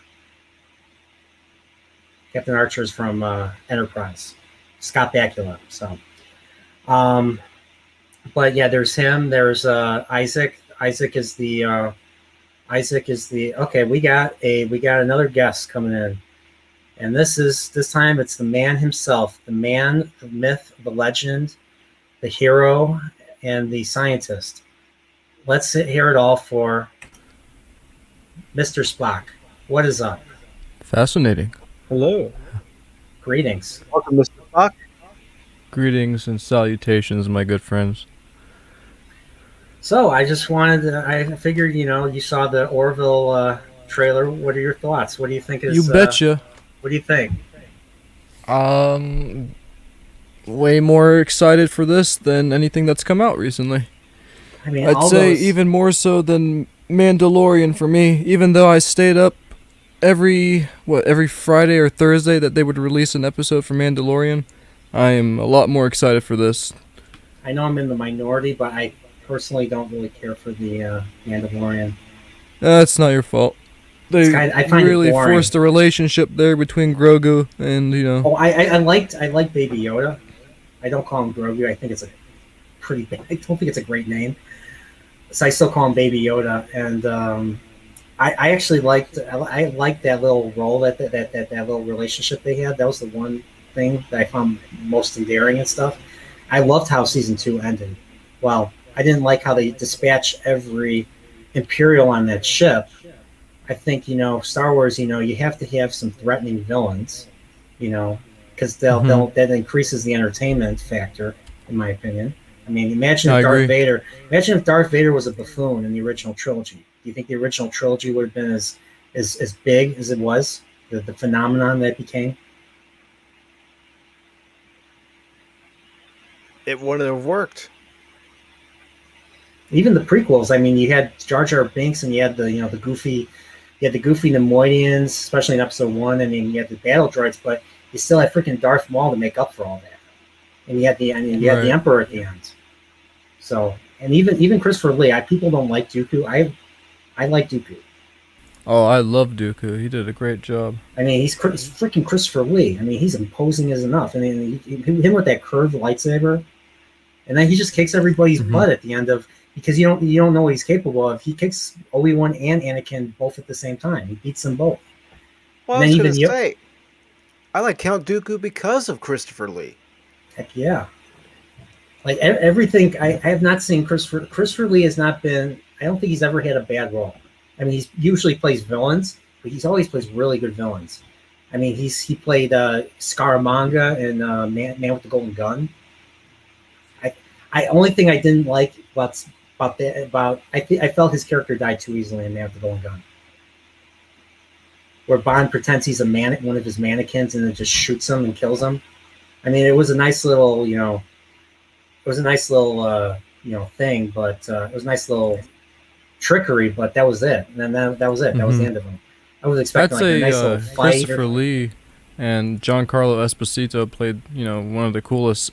Captain Archer is from Enterprise, Scott Bakula. So, but yeah, there's him. There's Isaac. Isaac is the okay. We got another guest coming in. And this time it's the man himself, the man, the myth, the legend, the hero, and the scientist. Let's hear it all for Mr. Spock. What is up? Fascinating. Hello. Greetings. Welcome, Mr. Spock. Greetings and salutations, my good friends. So I figured, you saw the Orville trailer. What are your thoughts? What do you think is... You betcha. What do you think? Way more excited for this than anything that's come out recently. I mean, I'd say even more so than Mandalorian for me, even though I stayed up every Friday or Thursday that they would release an episode for Mandalorian. I am a lot more excited for this. I know I'm in the minority, but I personally don't really care for the Mandalorian. That's not your fault. They I find really it boring. forced a relationship there between Grogu and, Oh, I like Baby Yoda. I don't call him Grogu. I think it's a pretty bad. I don't think it's a great name. So I still call him Baby Yoda, and I actually liked that little role that little relationship they had. That was the one thing that I found most endearing and stuff. I loved how season 2 ended. Well, I didn't like how they dispatched every Imperial on that ship. I think Star Wars. You have to have some threatening villains. Because that increases the entertainment factor, in my opinion. I mean, imagine if Darth Vader was a buffoon in the original trilogy. Do you think the original trilogy would have been as big as it was? The phenomenon that it became? It wouldn't have worked. Even the prequels. I mean, you had Jar Jar Binks, and you had the goofy Neimoidians, especially in Episode 1, and then you had the battle droids, but you still had freaking Darth Maul to make up for all that. And you had the Emperor at the end. So, and even Christopher Lee, people don't like Dooku. I like Dooku. Oh, I love Dooku. He did a great job. I mean, he's freaking Christopher Lee. I mean, he's imposing as enough. I mean, him with that curved lightsaber, and then he just kicks everybody's butt at the end of, because you don't know what he's capable of. He kicks Obi-Wan and Anakin both at the same time. He beats them both. Well, I was going to say, I like Count Dooku because of Christopher Lee. Heck yeah. Like everything, I have not seen Christopher Lee has not been, I don't think he's ever had a bad role. I mean, he usually plays villains, but he's always plays really good villains. I mean, he played Scaramanga in Man with the Golden Gun. I only thing I didn't like I felt his character died too easily in Man with the Golden Gun, where Bond pretends he's one of his mannequins and then just shoots him and kills him. I mean, it was a nice little, thing, but it was a nice little trickery, but that was it. And then that was it. That was the end of him. I was expecting a nice little fight. Christopher Lee and Giancarlo Esposito played, one of the coolest,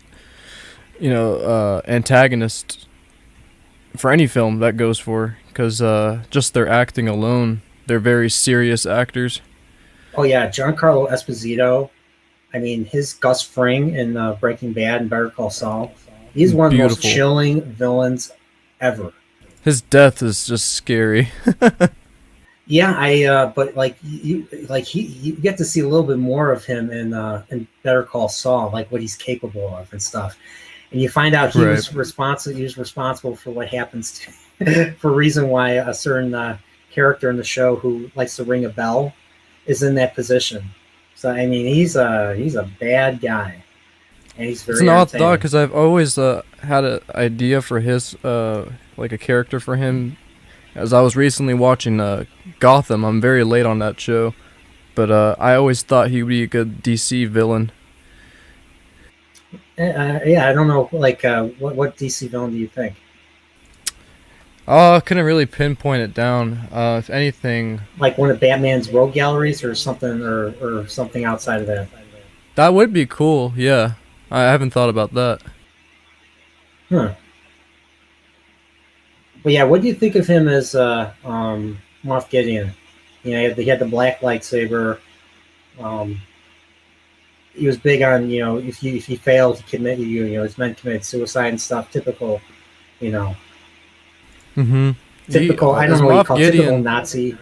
antagonists for any film that goes for, because just their acting alone, they're very serious actors. Oh yeah, Giancarlo Esposito. I mean, his Gus Fring in Breaking Bad and Better Call Saul. He's one of the most chilling villains ever. His death is just scary. Yeah, but you get to see a little bit more of him in Better Call Saul, like what he's capable of and stuff. And you find out he was responsible for what happens for a reason why a certain character in the show who likes to ring a bell is in that position. So I mean, he's a bad guy, and he's very. It's an odd thought, because I've always had an idea for his like a character for him. As I was recently watching Gotham, I'm very late on that show, but I always thought he would be a good DC villain. Yeah, I don't know. What DC villain do you think? I couldn't really pinpoint it down. If anything, like one of Batman's rogue galleries or something, or something outside of that. That would be cool. Yeah, I haven't thought about that. Huh. But yeah, what do you think of him as Moff Gideon? He had the black lightsaber. He was big on if he failed to commit his men committed suicide and stuff. Typical, Typical. I don't know what you call typical Nazi.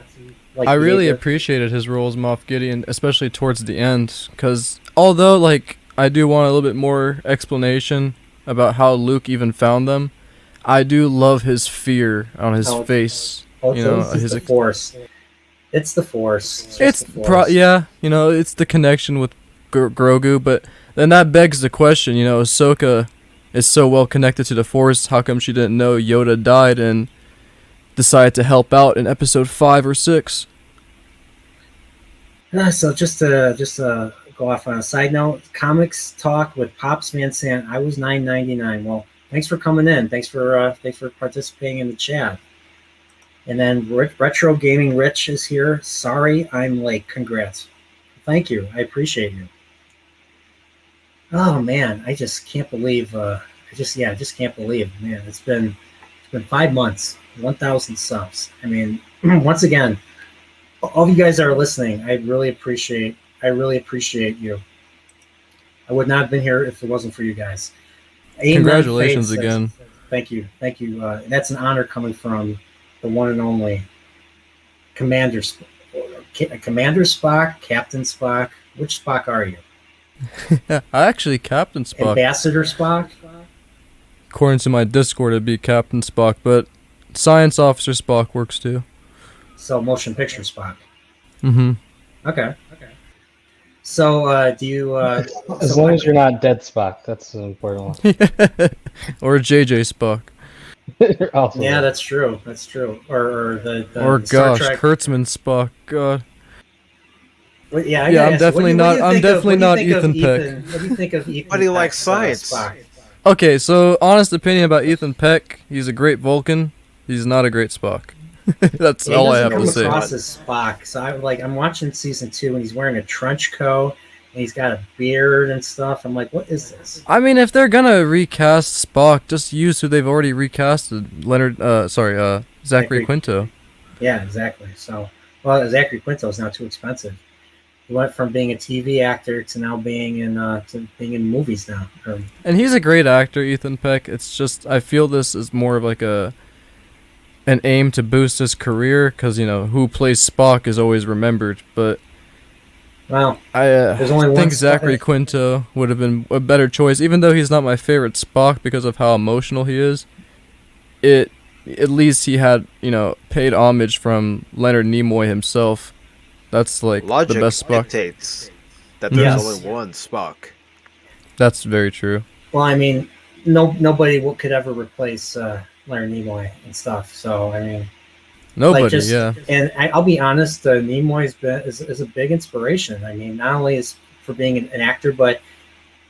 I really appreciated his role as Moff Gideon, especially towards the end, because although I do want a little bit more explanation about how Luke even found them, I do love his fear on his face. It's the Force. It's the Force. It's the connection with Grogu, but then that begs the question. Ahsoka is so well connected to the Force. How come she didn't know Yoda died and decided to help out in Episode 5 or 6? So just to go off on a side note, Comics Talk with Pops Van Sant. I was $9.99. Well, thanks for coming in. Thanks for participating in the chat. And then Retro Gaming Rich is here. Sorry, I'm late. Congrats. Thank you. I appreciate you. Oh man, I just can't believe. I just can't believe, man. It's been 5 months, 1,000 subs. I mean, once again, all of you guys that are listening, I really appreciate you. I would not have been here if it wasn't for you guys. Congratulations again. Thank you. That's an honor coming from the one and only Commander Spock, Captain Spock. Which Spock are you? I actually Captain Spock. Ambassador Spock? According to my Discord, it'd be Captain Spock, but Science Officer Spock works too. So motion picture Spock. Mm-hmm. Okay. So do you? As long as you're not dead Spock, that's an important one. Or JJ Spock. Also, Yeah, that's true. Or the Or the Star gosh, Trek. Kurtzman Spock. God. Well, yeah, Yeah, I'm what definitely do you not- I'm think of- definitely what do you not think of Ethan Peck. What do you think of Ethan? But he Peck's, likes science. Spock? Okay, so honest opinion about Ethan Peck, he's a great Vulcan. He's not a great Spock. That's He all I doesn't have to come say. across as Spock. So I'm watching season 2, and he's wearing a trench coat, and he's got a beard and stuff. I'm like, what is this? I mean, if they're gonna recast Spock, just use who they've already recasted. Zachary Zachary. Quinto. Yeah, exactly. So, well, Zachary Quinto is not too expensive. He went from being a TV actor to now being in movies now. And he's a great actor, Ethan Peck. It's just, I feel this is more of like an aim to boost his career, because, who plays Spock is always remembered, but Well, I there's only one think Spock. Zachary Quinto would have been a better choice, even though he's not my favorite Spock because of how emotional he is. At least he had, paid homage from Leonard Nimoy himself. That's like Logic the best Spock. dictates that there's Yes. only one Spock. That's very true. Well, I mean, nobody could ever replace Leonard Nimoy and stuff. So, I mean, Nobody, just- yeah. and I'll be honest, Nimoy is a big inspiration. I mean, not only is for being an actor, but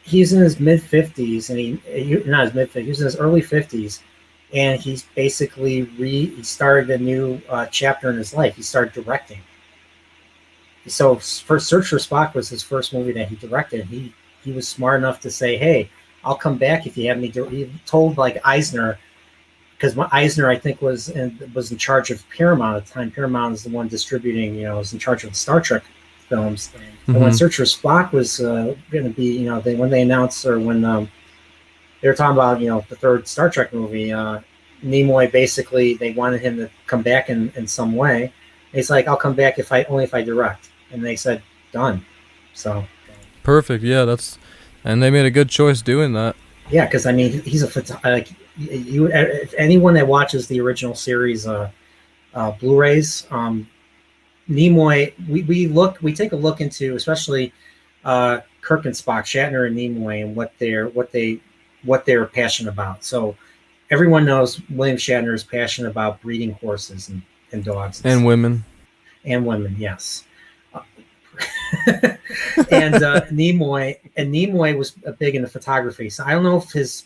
he's in his mid 50s, and he not his mid 50s, he's in his early 50s, and he's basically he started a new chapter in his life. He started directing. So, first Search for Spock was his first movie that he directed. He was smart enough to say, "Hey, I'll come back if you have me." He told like Eisner, because Eisner, I think, was in charge of Paramount at the time. Paramount is the one distributing, was in charge of the Star Trek films. And when Mhm. Search for Spock was going to be, when they announced, or when they were talking about, the third Star Trek movie, Nimoy basically, they wanted him to come back in some way. And he's like, "I'll come back if I direct." And they said, "Done." So. Perfect, yeah, and they made a good choice doing that. Yeah, because I mean, he's if anyone that watches the original series Blu-rays, Nimoy, we take a look into, especially Kirk and Spock, Shatner and Nimoy, and what they're passionate about. So everyone knows William Shatner is passionate about breeding horses and dogs And women. and women, yes. And Nimoy was big into photography. So I don't know if his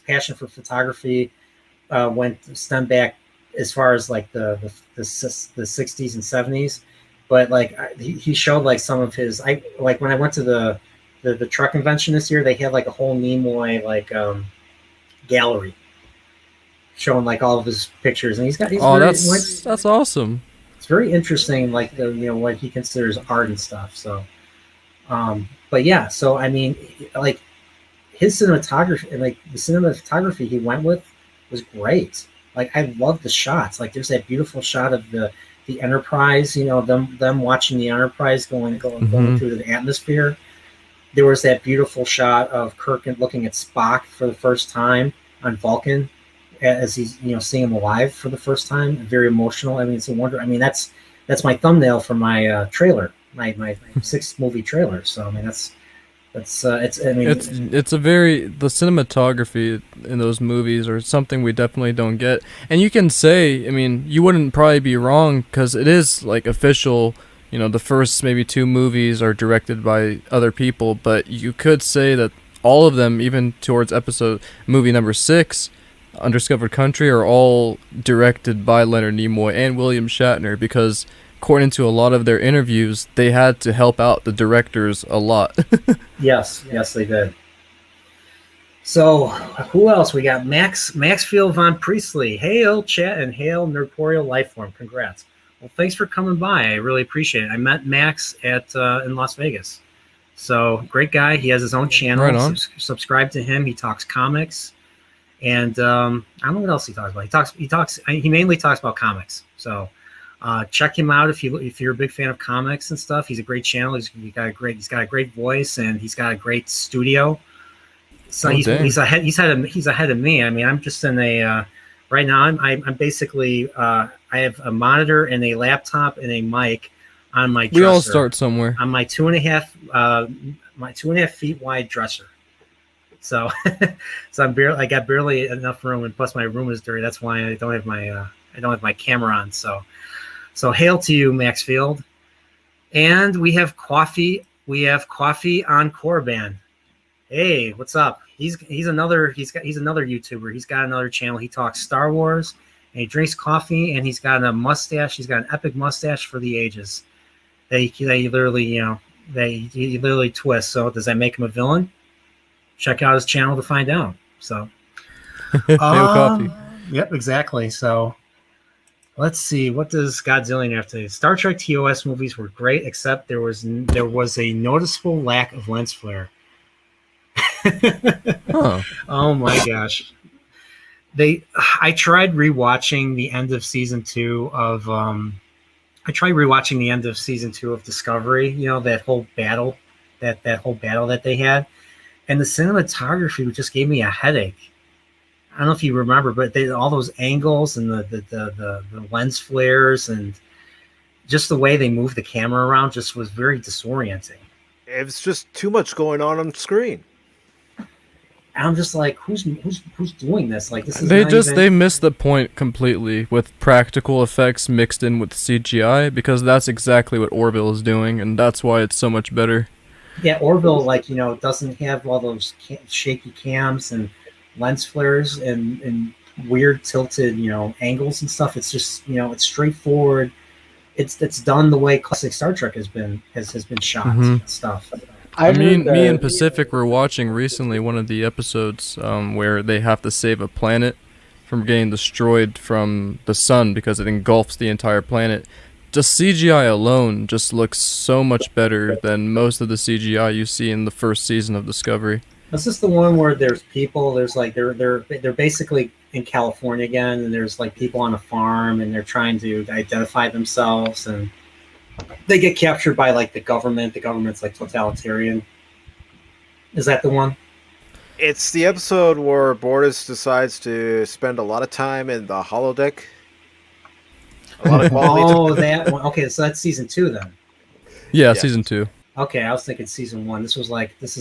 passion for photography stemmed back as far as like the 60s and 70s, but like he showed like some of his. Like when I went to the truck convention this year, they had like a whole Nimoy gallery showing like all of his pictures, and That's awesome. it's very interesting, like what he considers art and stuff. So, but yeah, so I mean, like his cinematography and like the cinematography he went with was great. Like I love the shots. Like there's that beautiful shot of the Enterprise. Them watching the Enterprise going through the atmosphere. There was that beautiful shot of Kirk looking at Spock for the first time on Vulcan, as he's seeing him alive for the first time. Very emotional. I mean, it's a wonder. I mean, that's my thumbnail for my trailer, my 6th movie trailer. So I mean, it's It's a very, the cinematography in those movies are something we definitely don't get. And you can say, I mean, you wouldn't probably be wrong, because it is like official. The first maybe 2 movies are directed by other people, but you could say that all of them, even towards movie number 6, Undiscovered Country, are all directed by Leonard Nimoy and William Shatner, because according to a lot of their interviews, they had to help out the directors a lot. Yes, they did. So who else? We got Maxfield Von Priestley. Hail chat and hail Nerdporeal Lifeform. Congrats. Well, thanks for coming by. I really appreciate it. I met Max in Las Vegas. So great guy. He has his own channel. Right on. Subscribe to him. He talks comics. And I don't know what else he talks about. He mainly talks about comics. So check him out if you're a big fan of comics and stuff. He's a great channel. He's got a great voice, and he's got a great studio. So he's ahead of me. I mean, I'm just in a right now. I'm basically I have a monitor and a laptop and a mic on my dresser. We all start somewhere. On my 2.5 feet wide dresser. So I got barely enough room, and plus my room is dirty. That's why I don't have my camera on. So hail to you, Maxfield. And we have coffee. We have coffee on Corban. Hey, what's up? He's another YouTuber. He's got another channel. He talks Star Wars, and he drinks coffee, and he's got a mustache. He's got an epic mustache for the ages. They literally twist. So does that make him a villain? Check out his channel to find out. So, coffee. Yep, exactly. So, let's see. What does Godzillion have to say? Star Trek TOS movies were great, except there was a noticeable lack of lens flare. Huh. Oh my gosh. I tried rewatching the end of season 2 of Discovery, you know, that whole battle that they had, and the cinematography just gave me a headache. I don't know if you remember, but all those angles and the lens flares and just the way they moved the camera around just was very disorienting. It was just too much going on screen. I'm just like, who's doing this? Like, this is they missed the point completely with practical effects mixed in with CGI, because that's exactly what Orville is doing, and that's why it's so much better. Yeah, Orville, like, you know, doesn't have all those shaky cams and lens flares and weird tilted, you know, angles and stuff. It's just, you know, it's straightforward. It's done the way classic Star Trek has been shot and stuff. Me and Pacific were watching recently one of the episodes where they have to save a planet from getting destroyed from the sun because it engulfs the entire planet. Just CGI alone just looks so much better than most of the CGI you see in the first season of Discovery. This is the one where there's people. There's like they're basically in California again, and there's like people on a farm, and they're trying to identify themselves, and they get captured by like the government. The government's like totalitarian. Is that the one? It's the episode where Bortus decides to spend a lot of time in the holodeck. A lot of quality time. That one. Okay, so that's season 2 then. Yeah, season 2. Okay, I was thinking season 1. This is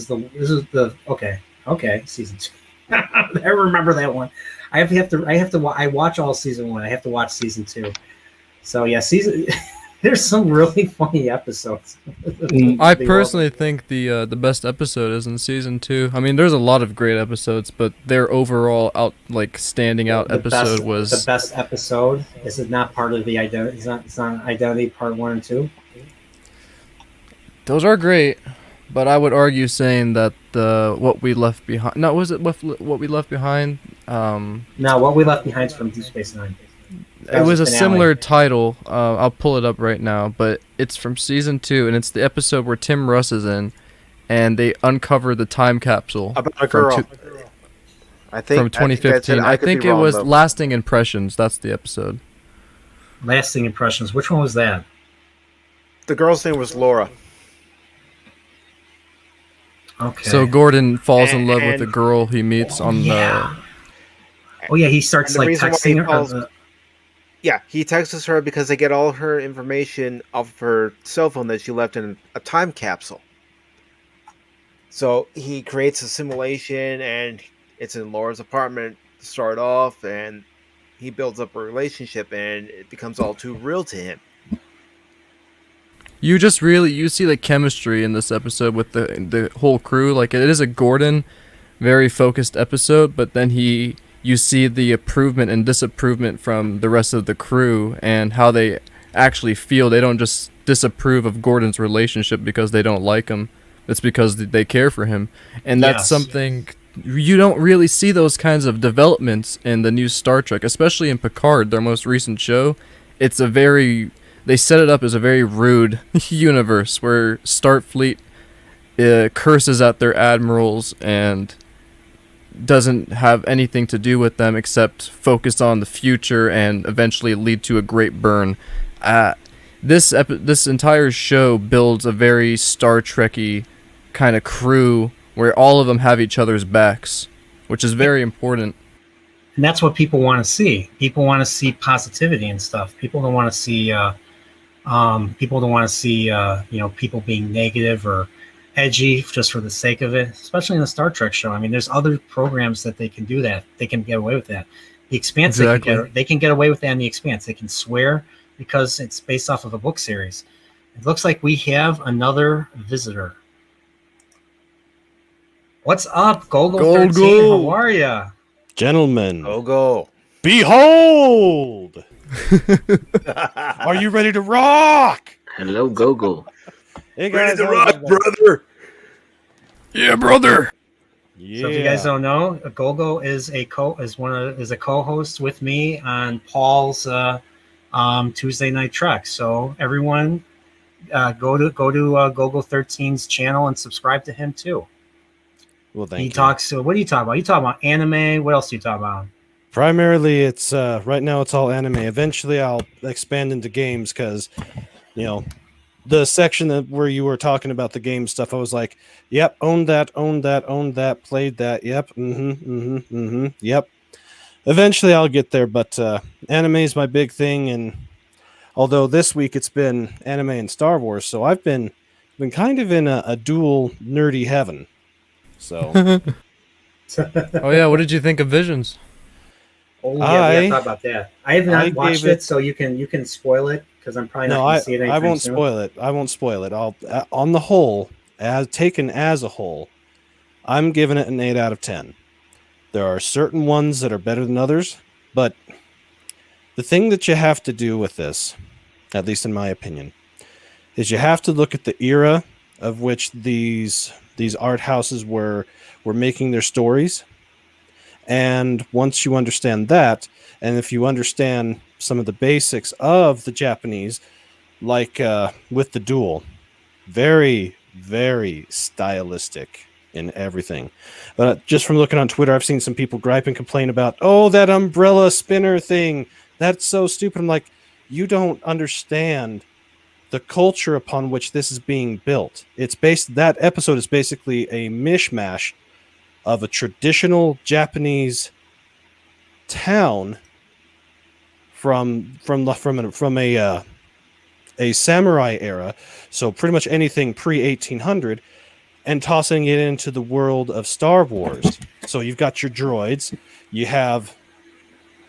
the okay season 2. I remember that one. I watch all season 1. I have to watch season 2. So yeah, there's some really funny episodes. I personally think the best episode is in season 2. I mean, there's a lot of great episodes, but their overall standing out episode was the best episode. Is it not part of the identity? It's not Identity Part 1 and 2. Those are great, but I would argue saying that What We Left Behind. No, was it What We Left Behind? No, What We Left Behind is from Deep Space Nine. It was a similar title. I'll pull it up right now, but it's from season 2, and it's the episode where Tim Russ is in, and they uncover the time capsule about a girl. From 2015. I think it was Lasting Impressions. That's the episode. Lasting Impressions. Which one was that? The girl's name was Laura. Okay. So Gordon falls in love with the girl he meets on the... Oh, yeah, he starts like texting her. Yeah, he texts her because they get all her information off of her cell phone that she left in a time capsule. So he creates a simulation, and it's in Laura's apartment to start off, and he builds up a relationship, and it becomes all too real to him. You see the chemistry in this episode with the whole crew. Like, it is a Gordon, very focused episode, but then you see the improvement and disapproval from the rest of the crew and how they actually feel. They don't just disapprove of Gordon's relationship because they don't like him. It's because they care for him. And that's something... You don't really see those kinds of developments in the new Star Trek, especially in Picard, their most recent show. It's they set it up as a very rude universe where Starfleet curses at their admirals and doesn't have anything to do with them except focus on the future and eventually lead to a great burn. This entire show builds a very Star Trek-y kind of crew where all of them have each other's backs, which is very important. And that's what people want to see. People want to see positivity and stuff. People don't want to see people being negative or edgy just for the sake of it, especially in the Star Trek show. I mean, there's other programs that they can do that. They can get away with that. The Expanse, Exactly. they can get away with that in The Expanse. They can swear because it's based off of a book series. It looks like we have another visitor. What's up, Gogo13? Gogo. How are ya? Gentlemen, Go. behold! Are you ready to rock? Hello, Gogo. Hey Ready to how's rock, everybody? brother. Yeah, brother. Yeah. So if you guys don't know, Gogo is a co-host with me on Paul's Tuesday Night Trek. So everyone, go to Gogo13's channel and subscribe to him too. Well, thank He you. talks. So what do you talk about? You talk about anime. What else do you talk about? Primarily, it's right now it's all anime. Eventually, I'll expand into games because, the section where you were talking about the game stuff, I was like, yep, owned that, played that, yep, yep. Eventually, I'll get there, but anime is my big thing, and although this week it's been anime and Star Wars, so I've been kind of in a dual nerdy heaven. So Oh yeah, what did you think of Visions? Oh yeah, we I- gotta talk about that. I have not I watched gave it, so you can spoil it because I'm probably not no, going to see it. I anytime won't soon. spoil it. I won't spoil it. I'll on the whole, as taken as a whole, I'm giving it an 8 out of 10. There are certain ones that are better than others, but the thing that you have to do with this, at least in my opinion, is you have to look at the era of which these art houses were making their stories. And once you understand that, and if you understand some of the basics of the Japanese, like with the duel, very, very stylistic in everything. But just from looking on Twitter, I've seen some people gripe and complain about, oh, that umbrella spinner thing. That's so stupid. I'm like, you don't understand the culture upon which this is being built. That episode is basically a mishmash of a traditional Japanese town from a samurai era, so pretty much anything pre-1800, and tossing it into the world of Star Wars. So you've got your droids, you have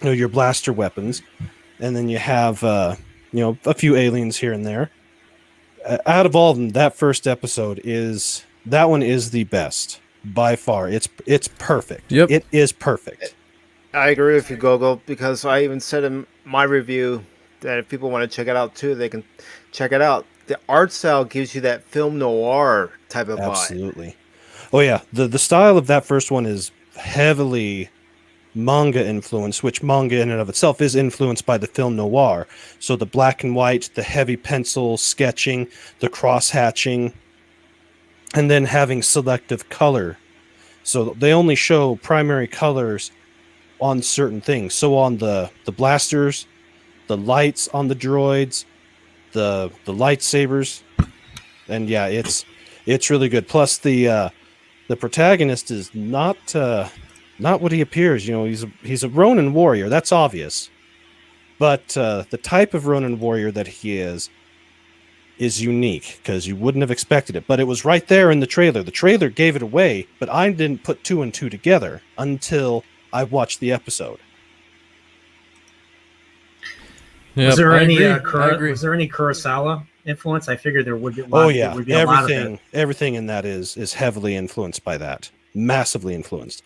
your blaster weapons, and then you have a few aliens here and there. Out of all of them, that first episode is the best by far. It's perfect. Yep. It is perfect. I agree with you, Gogo, because I even said in my review that if people want to check it out too, they can check it out. The art style gives you that film noir type of vibe. Absolutely. Oh yeah, the style of that first one is heavily manga influenced, which manga in and of itself is influenced by the film noir. So the black and white, the heavy pencil sketching, the cross hatching, and then having selective color. So they only show primary colors on certain things. So on the blasters, the lights on the droids, the lightsabers, and yeah, it's really good. Plus the protagonist is not what he appears. He's a Ronin warrior. That's obvious, but the type of Ronin warrior that he is unique because you wouldn't have expected it. But it was right there in the trailer. The trailer gave it away, but I didn't put two and two together until I watched the episode. Yeah, Was there I any agree. was there any Kurosawa influence? I figured there would be. Oh yeah, there would be a lot of it. everything in that is heavily influenced by that, massively influenced.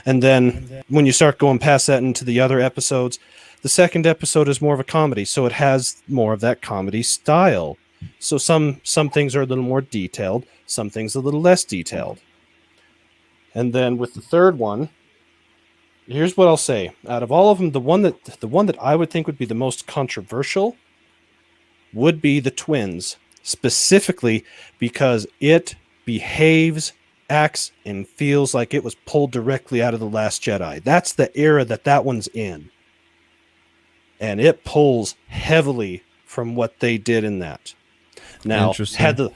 And then when you start going past that into the other episodes, the second episode is more of a comedy, so it has more of that comedy style. So some things are a little more detailed, some things a little less detailed. And then with the third one, here's what I'll say. Out of all of them, the one that I would think would be the most controversial would be the twins, specifically because it behaves acts and feels like it was pulled directly out of The Last Jedi. That's the era that one's in. And it pulls heavily from what they did in that. Now, had the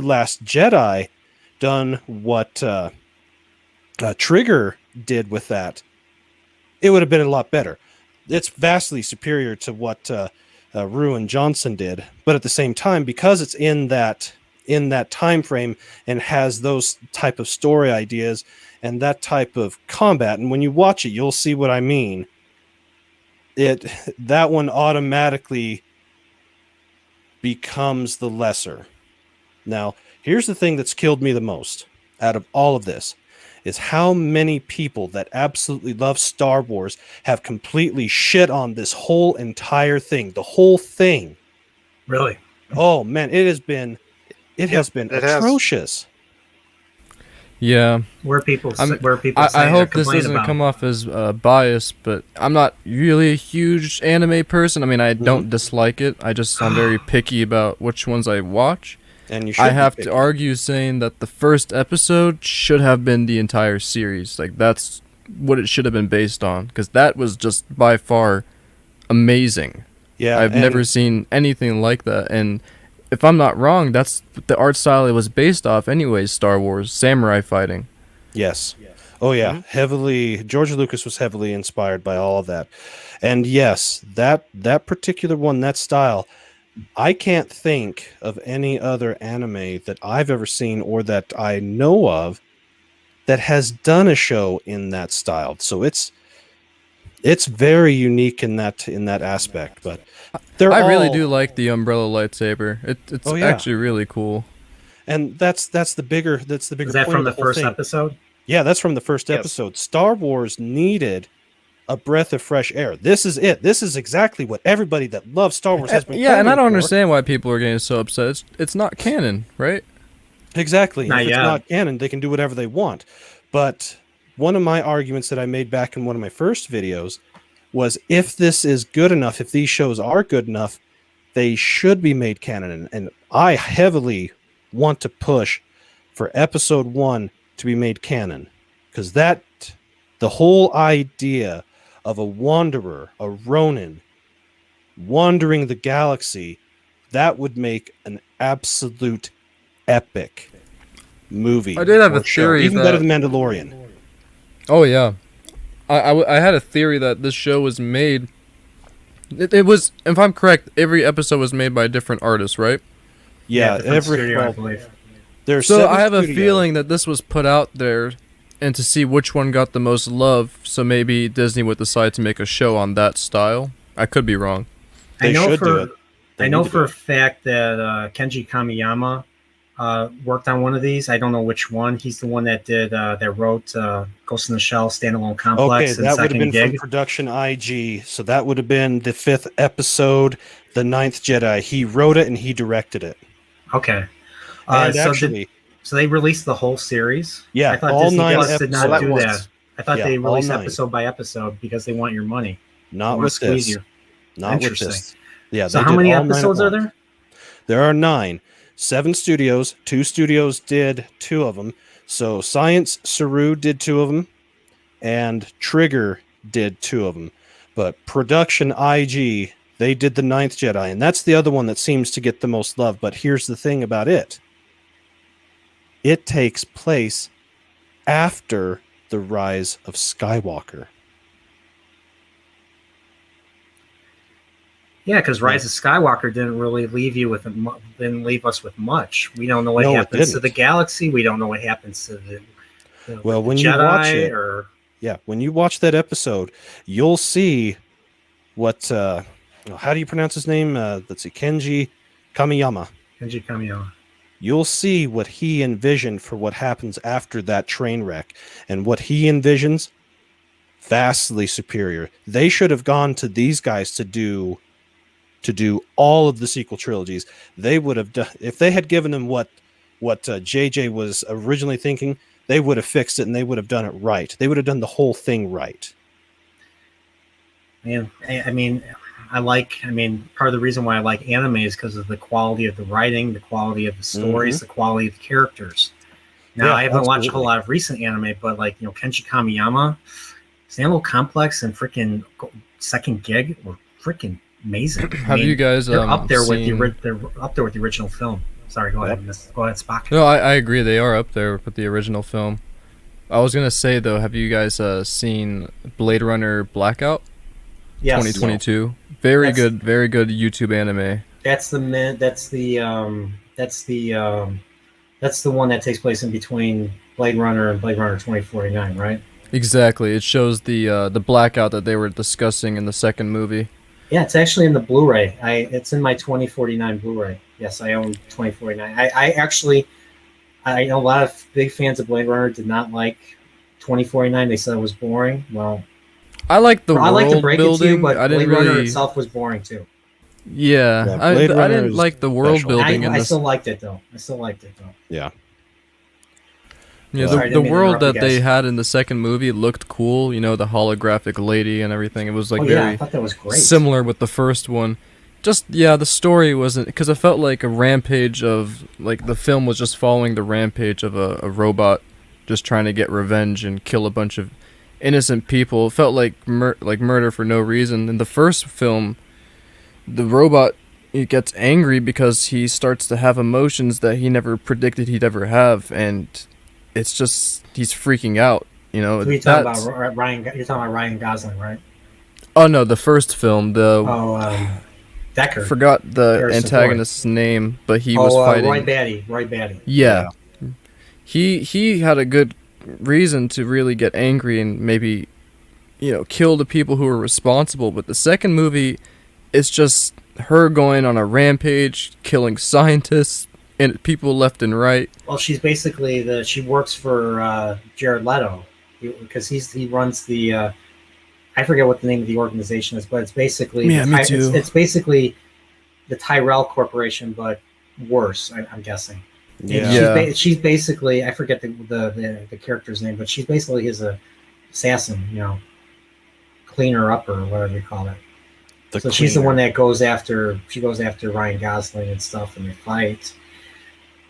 Last Jedi done what Trigger did with that, it would have been a lot better. It's vastly superior to what Rue and Johnson did, but at the same time, because it's in that time frame and has those type of story ideas and that type of combat, and when you watch it, you'll see what I mean. That one automatically becomes the lesser. Now, here's the thing that's killed me the most out of all of this, is how many people that absolutely love Star Wars have completely shit on this whole entire thing, the whole thing. Really? Oh man, it has been atrocious. Yeah. Where people I hope this doesn't come off as biased, but I'm not really a huge anime person. I mean, I don't dislike it. I'm very picky about which ones I watch. And you should I have to argue saying that the first episode should have been the entire series. Like, that's what it should have been based on, because that was just by far amazing. Yeah, I've never seen anything like that, and if I'm not wrong, that's the art style it was based off anyways, Star Wars, samurai fighting. Yes. Oh yeah, heavily, George Lucas was heavily inspired by all of that. And yes, that particular one, that style, I can't think of any other anime that I've ever seen or that I know of that has done a show in that style. So it's very unique in that aspect. But I really do like the umbrella lightsaber. It's actually really cool. And that's the bigger Is that point from of the whole first thing. episode? Yeah, that's from the first episode. Star Wars needed a breath of fresh air. This is it. This is exactly what everybody that loves Star Wars has been. Yeah, and I don't clamoring for. understand why people are getting so upset. It's not canon, right? Exactly. Not if yet. it's not canon, they can do whatever they want. But one of my arguments that I made back in one of my first videos was, if this is good enough, if these shows are good enough, they should be made canon. And I heavily want to push for episode 1 to be made canon, because the whole idea of a wanderer, a Ronin, wandering the galaxy, that would make an absolute epic movie. I did have or a show, theory even that- better than Mandalorian. Oh yeah, I had a theory that this show was made. It was, if I'm correct, every episode was made by a different artist, right? Yeah, different studio, I believe. there's So 7 I have a studios. feeling that this was put out there, and to see which one got the most love. So maybe Disney would decide to make a show on that style. I could be wrong. They should do it. They I know need to for do a it. fact that Kenji Kamiyama worked on one of these. I don't know which one. He's the one that wrote Ghost in the Shell standalone complex. Okay, and that would have Second been from Gig. production IG, so that would have been the 5th episode, The Ninth Jedi. He wrote it and he directed it. Okay. And So actually, so they released the whole series. Yeah, I thought all Disney 9 Plus did not episodes. do All at that. once. I thought Yeah, they all released 9. episode by episode because they want your money. not wanna with squeeze this. you. Not with Interesting. this. Yeah. So they how did many all 9 at episodes are once. there? There are 9. 7 studios. 2 studios did 2 of them. So Science Saru did 2 of them, and Trigger did 2 of them. But production IG, they did The Ninth Jedi, and that's the other one that seems to get the most love. But here's the thing about it. It takes place after the rise of Skywalker. Yeah, because Rise of Skywalker didn't really leave us with much. We don't know what No, it happens to didn't. the galaxy. We don't know what happens to the Well, when Jedi, you watch it, or yeah, when you watch that episode, you'll see what how do you pronounce his name? Let's see, Kenji Kamiyama. Kenji Kamiyama. You'll see what he envisioned for what happens after that train wreck, and what he envisions, vastly superior. They should have gone to these guys to do all of the sequel trilogies. They would have done, if they had given them what JJ was originally thinking. They would have fixed it, and they would have done it right. They would have done the whole thing right. Man, I mean, part of the reason why I like anime is because of the quality of the writing, the quality of the stories, the quality of the characters. Now, Yeah, I haven't watched a absolutely. whole lot of recent anime, but like, Kenji Kamiyama, Stanley Complex, and freaking Second Gig were freaking amazing. I Have you mean, guys they're up there with seen? they're up there with the original film. Sorry, go Yep. ahead, go ahead, Spock. No, I agree. They are up there with the original film. I was gonna say though, have you guys seen Blade Runner Blackout Yes, 2022? That's- Very good YouTube anime. that's the one that takes place in between Blade Runner and Blade Runner 2049, right? Exactly. It shows the blackout that they were discussing in the second movie. Yeah, it's actually in the Blu-ray. It's in my 2049 Blu-ray. Yes, I own 2049. I know a lot of big fans of Blade Runner did not like 2049. They said it was boring. Well, I like the I like to world break it to you, building. but I didn't Blade Runner really. itself was boring too. Yeah, Yeah, Blade I Runner didn't is like the world special. building in I this. still liked it though. Yeah. Yeah, Sorry, I the didn't mean to world interrupt that you they guys. had in the second movie looked cool. The holographic lady and everything. It was like Oh yeah, I very thought that was great. similar with the first one. Just the story wasn't, because it felt like a rampage of, like, the film was just following the rampage of a robot just trying to get revenge and kill a bunch of innocent people. It felt like murder for no reason. In the first film, the robot, he gets angry because he starts to have emotions that he never predicted he'd ever have, and it's just, he's freaking out. Who are you talking about? Ryan? You're talking about Ryan Gosling, right? Oh no, the first film, Decker. forgot the Harrison antagonist's name, but he was fighting. Roy Batty. Yeah. He had a good reason to really get angry and maybe, kill the people who were responsible. But the second movie, it's just her going on a rampage, killing scientists and people left and right. Well, she's basically she works for Jared Leto because he runs the. I forget what the name of the organization is, but it's basically Me too. It's basically the Tyrell Corporation, but worse. I'm guessing. Yeah. She's basically, I forget the character's name, but she's basically his assassin, cleaner up or whatever you call it. She's the one that goes after Ryan Gosling and stuff, and they fight.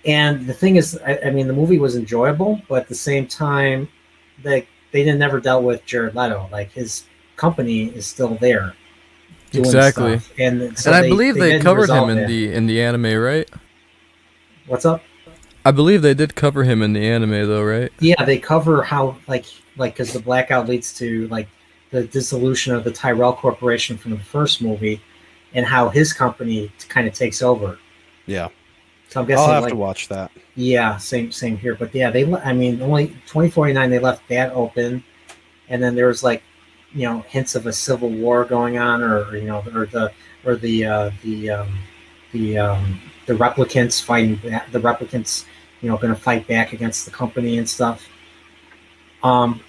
And the thing is, I mean, the movie was enjoyable, but at the same time, they never dealt with Jared Leto. Like, his company is still there. Doing Exactly. stuff. And so I believe they didn't covered him resolve in that. the anime, right? What's up? I believe they did cover him in the anime though, right? Yeah, they cover how like because the blackout leads to like the dissolution of the Tyrell Corporation from the first movie, and how his company kind of takes over. Yeah. So I'm guessing I'll have to watch that. Yeah, same here. But yeah, only 2049 they left that open, and then there was like, hints of a civil war going on, or the replicants fighting back, the replicants, going to fight back against the company and stuff. And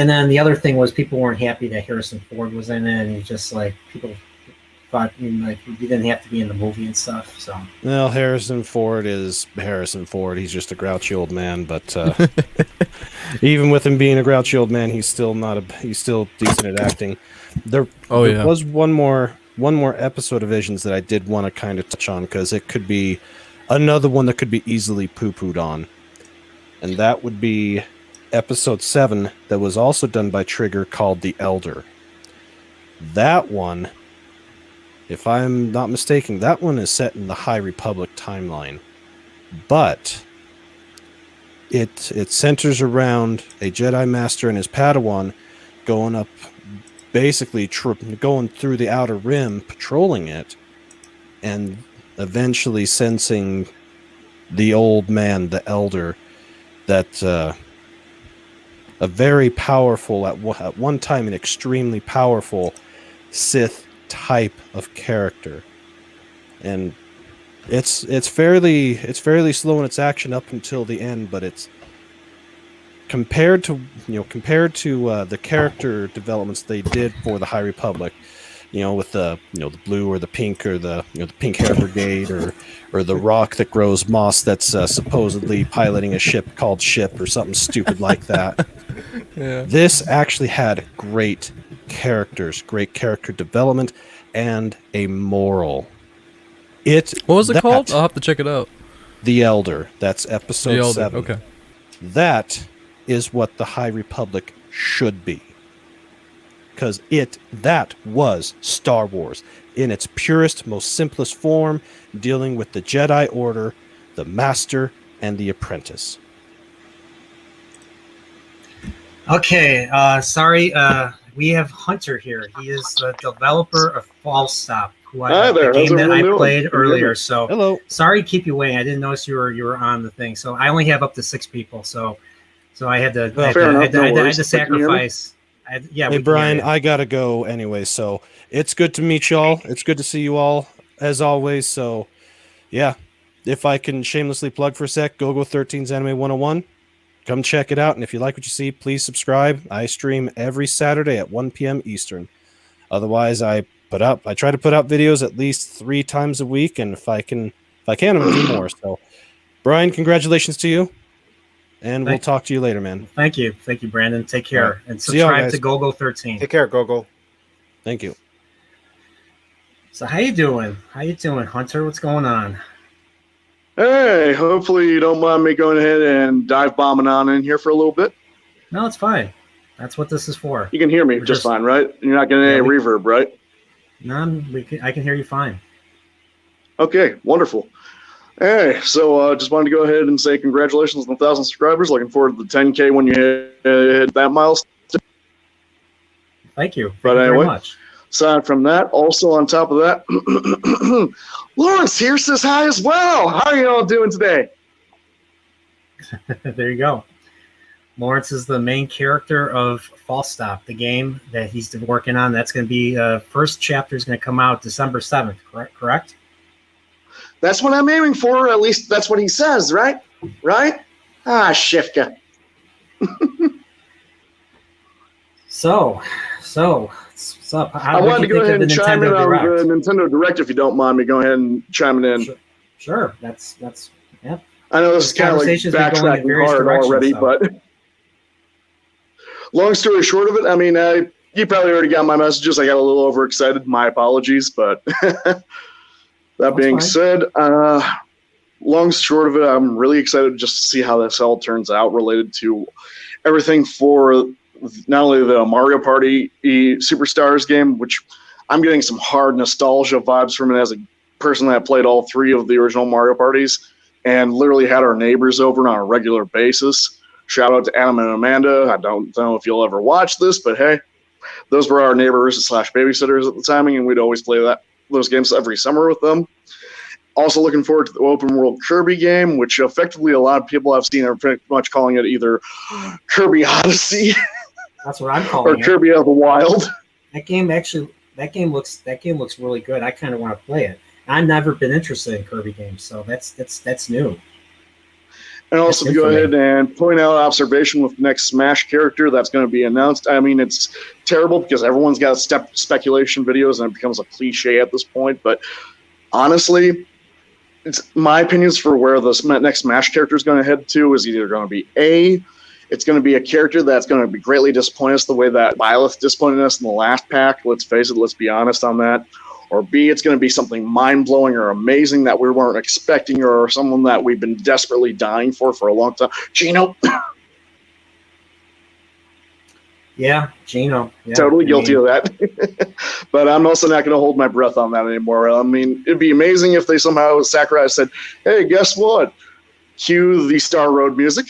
then the other thing was people weren't happy that Harrison Ford was in it, and he just like people thought you didn't have to be in the movie and stuff. So Well, Harrison Ford is Harrison Ford. He's just a grouchy old man, but even with him being a grouchy old man, he's still decent at acting. There was one more episode of Visions that I did want to kind of touch on, because it could be another one that could be easily poo-pooed on, and that would be episode 7 that was also done by Trigger, called The Elder. That one, if I'm not mistaken, that one is set in the High Republic timeline, but it centers around a Jedi Master and his Padawan going up, basically going through the Outer Rim, patrolling it, and eventually sensing the old man, the Elder, that a very powerful, at one time an extremely powerful Sith type of character, and it's fairly slow in its action up until the end, but it's compared to the character developments they did for the High Republic, with the blue or the pink, or the pink hair brigade, or the rock that grows moss that's supposedly piloting a ship called Ship or something stupid like that. Yeah. This actually had great characters, great character development, and a moral. What was it called? I'll have to check it out. The Elder. That's episode 7. Okay. That is what the High Republic should be. Because that was Star Wars in its purest, most simplest form, dealing with the Jedi Order, the Master, and the Apprentice. Okay, sorry. We have Hunter here. He is the developer of False Stop, Hi there. the How's game that I everyone doing? played Can you hear earlier. me? So Hello. sorry to keep you waiting. I didn't notice you were on the thing. So I only have up to 6 people. So I had to Fair enough, no I had worries. to Can you hear me? sacrifice. Hey, we can hear Brian, you. I got to go anyway. So it's good to meet y'all. It's good to see you all, as always. So, yeah, if I can shamelessly plug for a sec, Gogo13's Anime 101. Come check it out. And if you like what you see, please subscribe. I stream every Saturday at 1 p.m. Eastern. Otherwise, I try to put out videos at least 3 times a week. And if I can, I'm going to do more. So, Brian, congratulations to you. And we'll talk to you later, man. Thank you, Brandon. Take care All right. and See y'all, subscribe guys. to Gogo13. Take care, Gogo. Thank you. So how you doing? Hunter? What's going on? Hey, hopefully you don't mind me going ahead and dive bombing on in here for a little bit. No, it's fine. That's what this is for. You can hear me We're just fine, right? You're not getting any reverb, right? No, I can hear you fine. Okay, wonderful. Hey, so just wanted to go ahead and say congratulations on 1,000 subscribers. Looking forward to the 10K when you hit that milestone. Thank you. But Thank you anyway, very much. aside from that, also on top of that, Lawrence here says hi as well. How are you all doing today? There you go. Lawrence is the main character of False Stop, the game that he's working on. That's going to be first chapter is going to come out December 7th. Correct? That's what I'm aiming for. At least that's what he says, right? Right? Ah, Shifka. So what's up? I wanted to go ahead and chime in on the Nintendo Direct, if you don't mind me going ahead and chiming in. Sure. That's yeah. I know this is kind of like backtracking hard already, but long story short of it, I mean, you probably already got my messages. I got a little overexcited. My apologies, but that being said, long short of it, I'm really excited just to see how this all turns out related to everything for not only the Mario Party Superstars game, which I'm getting some hard nostalgia vibes from it as a person that played all 3 of the original Mario Parties and literally had our neighbors over on a regular basis. Shout out to Adam and Amanda. I don't know if you'll ever watch this, but hey, those were our neighbors / babysitters at the time, and we'd always play those games every summer with them. Also looking forward to the open world Kirby game, which effectively a lot of people I've seen are pretty much calling it either Kirby Odyssey. That's what I'm calling or Kirby of the Wild. That game looks really good. I kind of want to play it. I've never been interested in Kirby games, so that's new. And also to go ahead and point out observation with the next Smash character that's going to be announced. I mean, it's terrible because everyone's got speculation videos and it becomes a cliche at this point. But honestly, it's my opinions for where this next Smash character is going to head to is either going to be it's going to be a character that's going to be greatly disappointing us the way that Byleth disappointed us in the last pack. Let's face it, let's be honest on that. Or B, it's going to be something mind-blowing or amazing that we weren't expecting or someone that we've been desperately dying for a long time. Gino. Yeah, Gino. Yeah, totally guilty of that. But I'm also not going to hold my breath on that anymore. I mean, it'd be amazing if they somehow, Sakurai said, hey, guess what? Cue the Star Road music.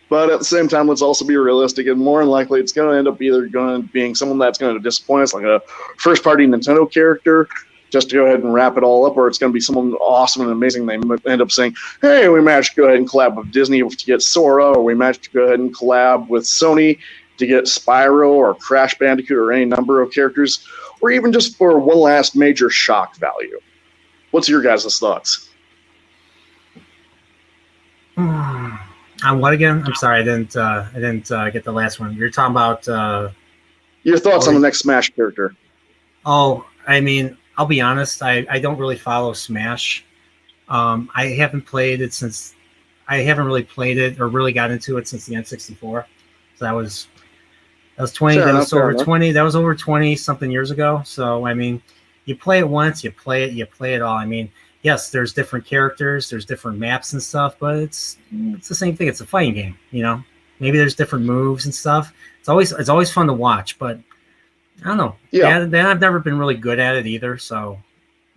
But at the same time, let's also be realistic, and more than likely, it's going to end up either being someone that's going to disappoint us, like a first-party Nintendo character, just to go ahead and wrap it all up, or it's going to be someone awesome and amazing. They end up saying, hey, we managed to go ahead and collab with Disney to get Sora, or we managed to go ahead and collab with Sony to get Spyro or Crash Bandicoot or any number of characters, or even just for one last major shock value. What's your guys' thoughts? On what again? I'm sorry, I didn't get the last one. You're talking about your thoughts on the next Smash character. Oh, I mean, I'll be honest. I don't really follow Smash. I haven't played it since. I haven't really played it or really got into it since the N64. So that was 20. That was over 20. That was over 20 something years ago. So I mean, you play it once, you play it all. I mean, yes, there's different characters, there's different maps and stuff, but it's the same thing. It's a fighting game, you know. Maybe there's different moves and stuff. It's always fun to watch, but I don't know. Yeah. I've never been really good at it either, so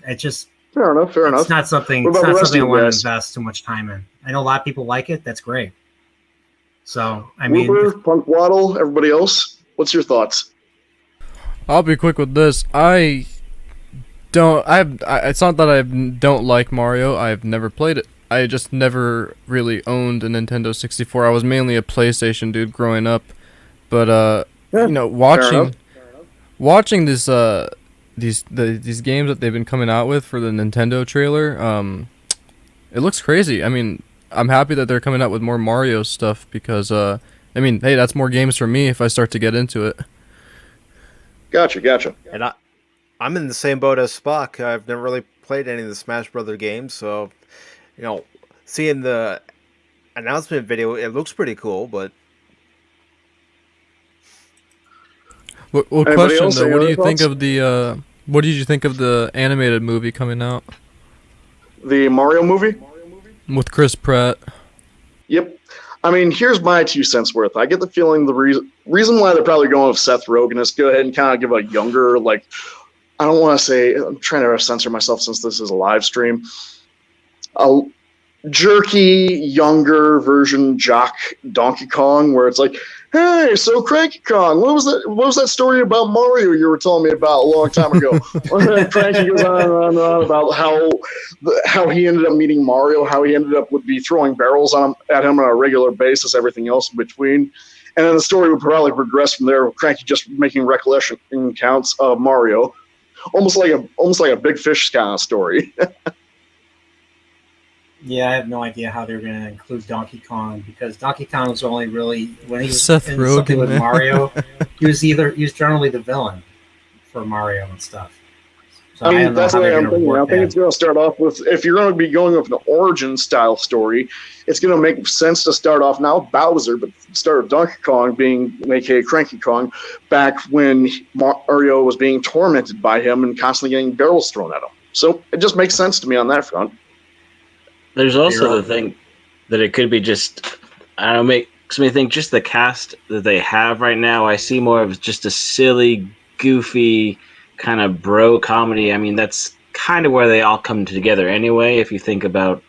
it just Fair enough. it's not something What it's about the not rest something I of you want to guys? invest too much time in. I know a lot of people like it. That's great. So I mean, Wooper, Punk Waddle, everybody else, what's your thoughts? I'll be quick with this. It's not that I don't like Mario. I've never played it. I just never really owned a Nintendo 64. I was mainly a PlayStation dude growing up. But watching this these games that they've been coming out with for the Nintendo trailer, it looks crazy. I mean, I'm happy that they're coming out with more Mario stuff because hey, that's more games for me if I start to get into it. Gotcha. And I'm in the same boat as Spock. I've never really played any of the Smash Brother games, so seeing the announcement video, it looks pretty cool. But Well, Anybody question else? though, Any what do other you think thoughts? of the what did you think of the animated movie coming out The Mario movie? with Chris Pratt? Yep. I mean, here's my 2 cents worth. I get the feeling the reason why they're probably going with Seth Rogen is go ahead and kind of give a younger, like, I don't want to say, I'm trying to censor myself since this is a live stream, a jerky, younger version jock Donkey Kong, where it's like, hey, so Cranky Kong, what was that story about Mario you were telling me about a long time ago? Cranky goes on and on and on about how he ended up meeting Mario, how he ended up would be throwing barrels at him on a regular basis, everything else in between. And then the story would probably progress from there with Cranky just making recollection counts of Mario. Almost like a Big Fish kind of story. yeah, I have no idea how they're going to include Donkey Kong because Donkey Kong was only really when he was Seth in something Rogen, with man. Mario. He was generally the villain for Mario and stuff. So I mean, don't know that's how the way they're I'm gonna thinking. I work think that. it's going to start off with, if you're going to be going with an origin style story, it's going to make sense to start off now with Bowser, but start with Donkey Kong being, aka Cranky Kong, back when Mario was being tormented by him and constantly getting barrels thrown at him. So it just makes sense to me on that front. There's also You're the thing that it could be just, I don't know, makes me think just the cast that they have right now. I see more of just a silly, goofy kind of bro comedy. I mean, that's kind of where they all come together anyway, if you think about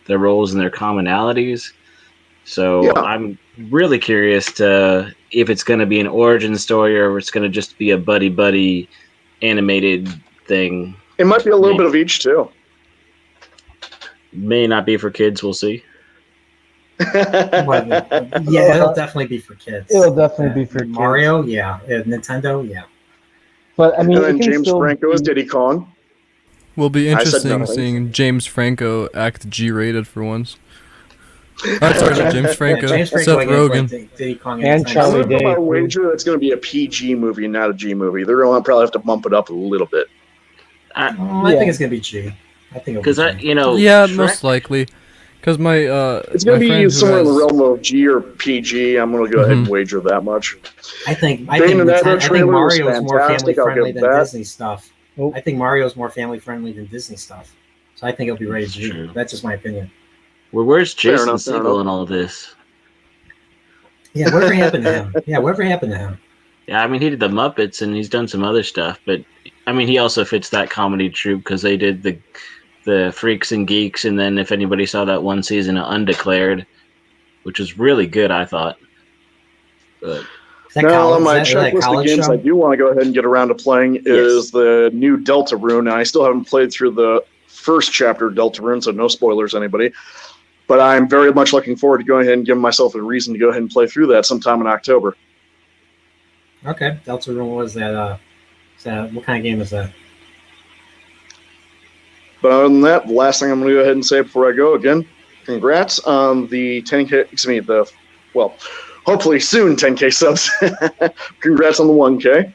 their roles and their commonalities. So Yeah. I'm really curious to if it's going to be an origin story or if it's going to just be a buddy animated thing. It might be a little bit of each, too. May not be for kids. We'll see. But, yeah, it'll definitely be for kids. It'll definitely be for kids. Mario, yeah. Nintendo, yeah. But I mean, And it then can James still Franco as be- Diddy Kong. Will be I said interesting nothing. seeing James Franco act G-rated for once. Sorry, not James Franco. James Seth Franco against, Rogen. like, Diddy Kong And Nintendo. I'm Charlie going to put my Day. wager that's going to be a PG movie, not a G movie. They're going to probably have to bump it up a little bit. I Yeah. think it's gonna be G. I think it'll Because be G. Yeah, Shrek- most likely. Because my It's going my to be friend who somewhere in the has- realm of G or PG. I'm going to go ahead and Mhm. wager that much. I think Bayonetta trailer was Mario is more family fantastic, I'll friendly give than that. Disney stuff. Oh. I think Mario is more family friendly than Disney stuff. So I think it'll be rated That's G. true. That's just my opinion. Well, where's Fair Jason enough, fair Segel enough. in all of this? Yeah, whatever happened to him? Yeah, whatever happened to him? Yeah, I mean, he did the Muppets and he's done some other stuff, but I mean, he also fits that comedy troupe because they did the Freaks and Geeks, and then if anybody saw that one season of Undeclared, which was really good, I thought. But Is that Now, college? on my Is that a checklist of college games show? I do want to go ahead and get around to playing is the new Deltarune. And I still haven't played through the first chapter of Deltarune, so no spoilers, anybody. But I'm very much looking forward to going ahead and giving myself a reason to go ahead and play through that sometime in October. Okay, Deltarune was that? What kind of game is that? But other than that, the last thing I'm going to go ahead and say before I go again, congrats on the 10K, hopefully soon 10K subs. Congrats on the 1K.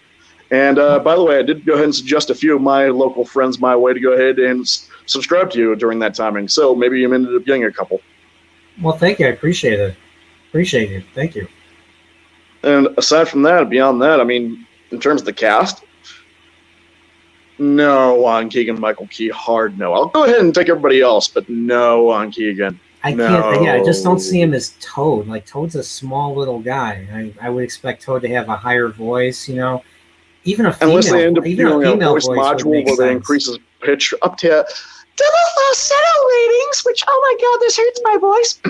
And by the way, I did go ahead and suggest a few of my local friends my way to go ahead and subscribe to you during that timing. So maybe you ended up getting a couple. Well, thank you. I appreciate it. Appreciate it. Thank you. And aside from that, beyond that, I mean, in terms of the cast, No on Keegan Michael Key. Hard no. I'll go ahead and take everybody else, but no on Keegan. I can't. Yeah, I just don't see him as Toad. Like Toad's a small little guy. I would expect Toad to have a higher voice. Even a female. Unless they end up even a doing a female voice module where sense. they increase his pitch up to double falsetto ratings. Which, oh my god, this hurts my voice.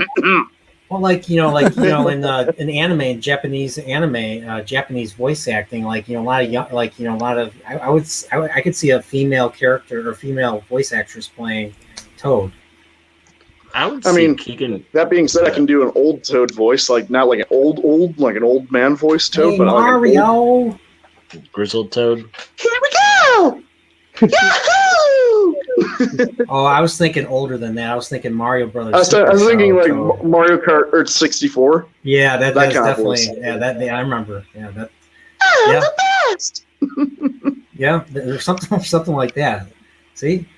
Well, in anime, Japanese anime, Japanese voice acting, a lot of young, a lot of, I could see a female character or female voice actress playing Toad. I mean, Keegan. That being said, I can do an old Toad voice, not like an old, like an old man voice Toad, hey, but Mario, like grizzled Toad. Here we go! Yahoo! Oh, I was thinking older than that. I was thinking Mario Brothers. I was thinking like Toad. Mario Kart or 64. Yeah, that's definitely. Voice. Yeah, I remember. Yeah, that. Oh, Yeah. the best! Yeah, there's something like that. See,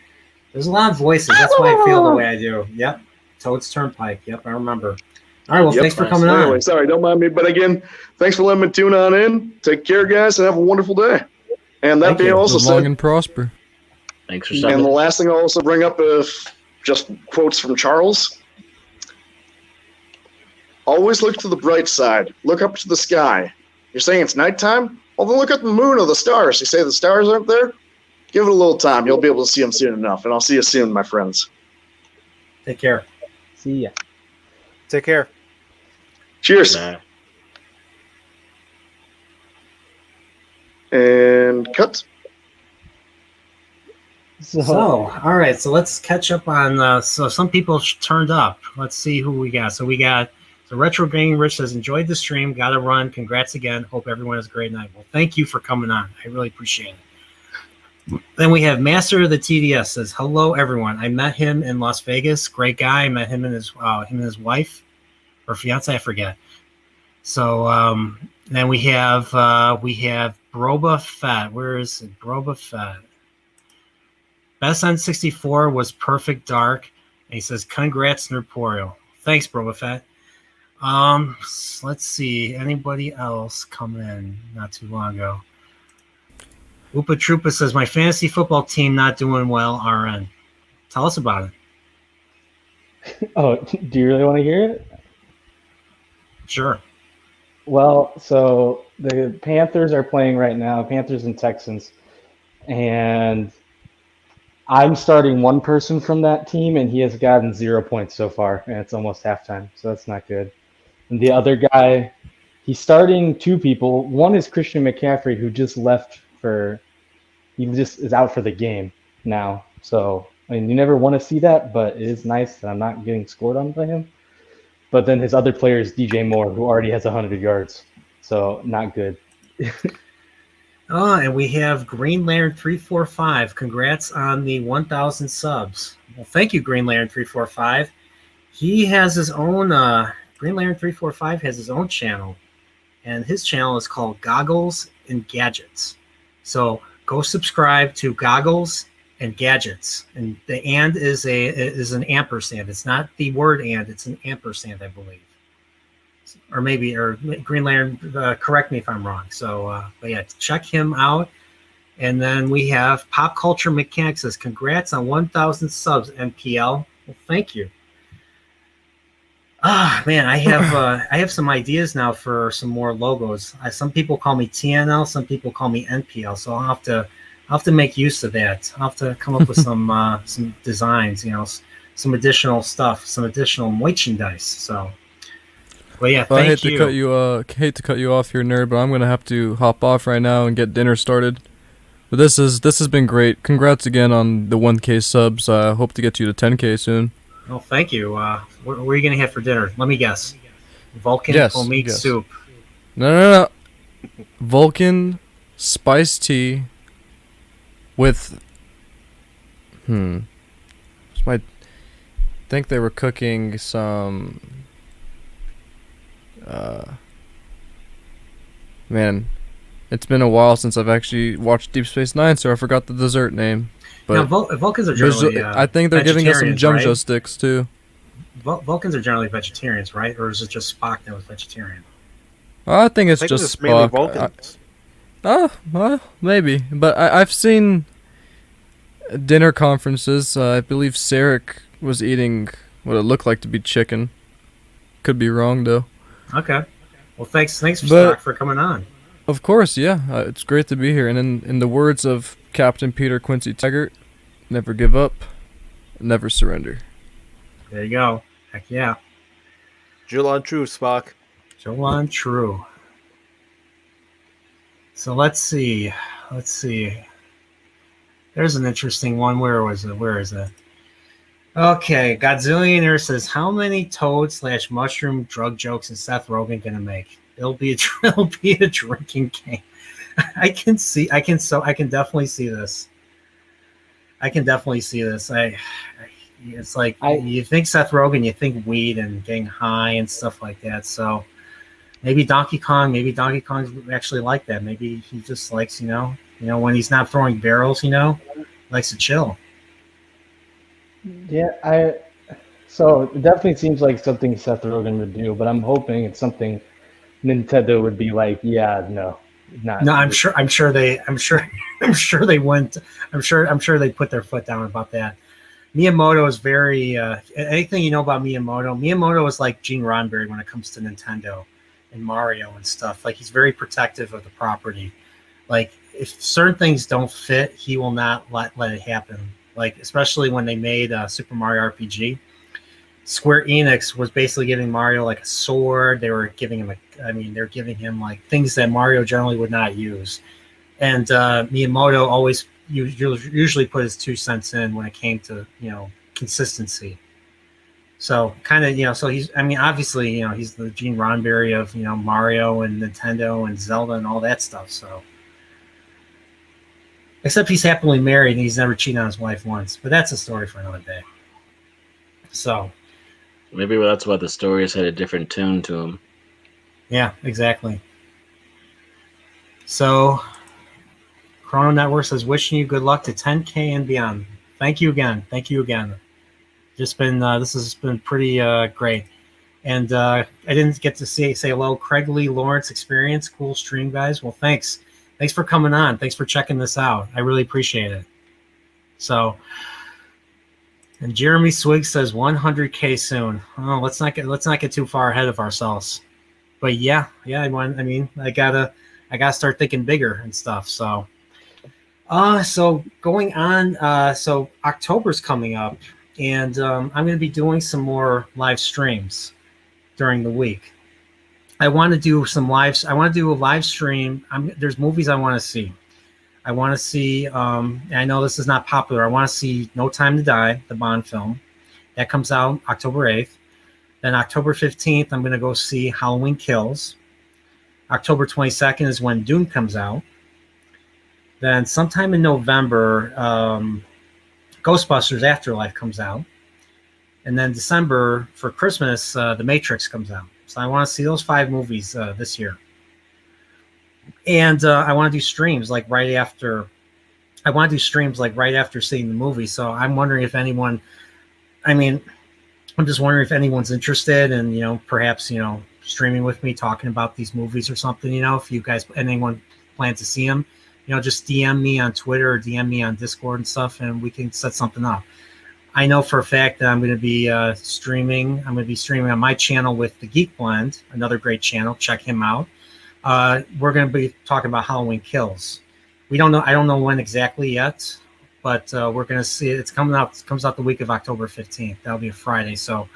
there's a lot of voices. That's why I feel the way I do. Yep, Toad's Turnpike. Yep, I remember. All right, well, thanks for coming on. Anyway, sorry, don't mind me. But again, thanks for letting me tune on in. Take care, guys, and have a wonderful day. And that being also Live long said, and prosper. Thanks for and stopping. the last thing I'll also bring up is just quotes from Charles. Always look to the bright side. Look up to the sky. You're saying it's nighttime? Well, then look at the moon or the stars. You say the stars aren't there? Give it a little time. You'll be able to see them soon enough. And I'll see you soon, my friends. Take care. See ya. Take care. Cheers. Nah. And cut. So, all right. So let's catch up on. So some people turned up. Let's see who we got. So we got the Retro Gaming Rich says, enjoyed the stream. Got to run. Congrats again. Hope everyone has a great night. Well, thank you for coming on. I really appreciate it. Then we have Master of the TDS says, hello everyone. I met him in Las Vegas. Great guy. I met him and his wife or fiance. I forget. So then we have Broba Fett. Where is it? Broba Fett. Best N64 was Perfect Dark. And he says, congrats, Nerdporeal. Thanks, Broba Fett. Let's see. Anybody else come in not too long ago? Oopa Troopa says, my fantasy football team not doing well, RN. Tell us about it. Oh, do you really want to hear it? Sure. Well, so the Panthers are playing right now, Panthers and Texans, and I'm starting one person from that team, and he has gotten 0 points so far, and it's almost halftime, so that's not good. And the other guy, he's starting two people. One is Christian McCaffrey, who just left he just is out for the game now. So, I mean, you never want to see that, but it is nice that I'm not getting scored on by him. But then his other player is DJ Moore, who already has 100 yards. So, not good. And we have Green Lantern 345. Congrats on the 1,000 subs. Well, thank you, Green Lantern 345. He has his own, Green Lantern 345 has his own channel, and his channel is called Goggles and Gadgets. So go subscribe to Goggles and Gadgets. And the and is an ampersand. It's not the word and, it's an ampersand, I believe. Or Green Lantern, correct me if I'm wrong. So, but yeah, check him out. And then we have Pop Culture Mechanics says, congrats on 1,000 subs, NPL. Well, thank you. Man, I have some ideas now for some more logos. Some people call me TNL, some people call me NPL. So I'll have to make use of that. I'll have to come up with some designs, some additional stuff, some additional merchandise. So, well, yeah, I thank hate you. Hate to cut you off here, nerd, but I'm gonna have to hop off right now and get dinner started. But this has been great. Congrats again on the 1K subs. Hope to get you to 10K soon. Oh, thank you. What are you going to have for dinner? Let me guess. Vulcan meat yes. soup. No. Vulcan spiced tea with... I think they were cooking some... Man, it's been a while since I've actually watched Deep Space Nine, so I forgot the dessert name. But Vulcans are generally I think they're giving us some vegetarians, Jumjo right? sticks too. Vulcans are generally vegetarians, right? Or is it just Spock that was vegetarian? I think it's I think just it's mainly Spock. Vulcans. Well, maybe. But I've seen dinner conferences. I believe Sarek was eating what it looked like to be chicken. Could be wrong though. Okay. Well, thanks, But- Stock, for coming on. Of course, yeah. It's great to be here. And in the words of Captain Peter Quincy Taggart, never give up, never surrender. There you go. Heck yeah. Jill on true, Spock. Joe on true. So let's see. There's an interesting one. Where is it? Okay, Godzillionaire says, how many toad/mushroom drug jokes is Seth Rogen gonna make? It'll be a drinking game. I can definitely see this. It's like you think Seth Rogen, you think weed and getting high and stuff like that. So maybe Donkey Kong's actually like that. Maybe he just likes, when he's not throwing barrels, likes to chill. Yeah, so it definitely seems like something Seth Rogen would do, but I'm hoping it's something Nintendo would be like, yeah, no, not. No, I'm sure they wouldn't. I'm sure they put their foot down about that. Miyamoto is very anything you know about Miyamoto. Miyamoto is like Gene Roddenberry when it comes to Nintendo and Mario and stuff. Like, he's very protective of the property. Like, if certain things don't fit, he will not let it happen. Like, especially when they made Super Mario RPG, Square Enix was basically giving Mario like a sword. They were giving him they're giving him like things that Mario generally would not use. And Miyamoto always usually put his 2 cents in when it came to consistency. So kind of so he's obviously he's the Gene Roddenberry of Mario and Nintendo and Zelda and all that stuff. So except he's happily married and he's never cheated on his wife once. But that's a story for another day. So maybe that's why the stories had a different tune to them. Yeah, exactly. So Chrono Network says, wishing you good luck to 10K and beyond. Thank you again. This has been pretty great. And I didn't get to say hello. Craig Lee Lawrence Experience. Cool stream, guys. Well, thanks. Thanks for coming on. Thanks for checking this out. I really appreciate it. So, and Jeremy Swig says 100K soon. Oh, let's not get too far ahead of ourselves. But I gotta start thinking bigger and stuff. So, so going on. So October's coming up, and I'm going to be doing some more live streams during the week. I want to do a live stream. There's movies I want to see. I want to see. I know this is not popular. I want to see No Time to Die, the Bond film, that comes out October 8th. Then October 15th, I'm going to go see Halloween Kills. October 22nd is when Dune comes out. Then sometime in November, Ghostbusters Afterlife comes out. And then December, for Christmas, The Matrix comes out. So I want to see those 5 movies this year. And I want to do streams like right after seeing the movie. So I'm wondering if anyone, I'm just wondering if anyone's interested in, perhaps, streaming with me, talking about these movies or something, if you guys, anyone plan to see them, just DM me on Twitter or DM me on Discord and stuff, and we can set something up. I know for a fact that I'm going to be streaming. I'm going to be streaming on my channel with the Geek Blend, another great channel. Check him out. We're going to be talking about Halloween Kills. I don't know when exactly yet, but we're going to see it. It comes out the week of October 15th. That'll be a Friday. So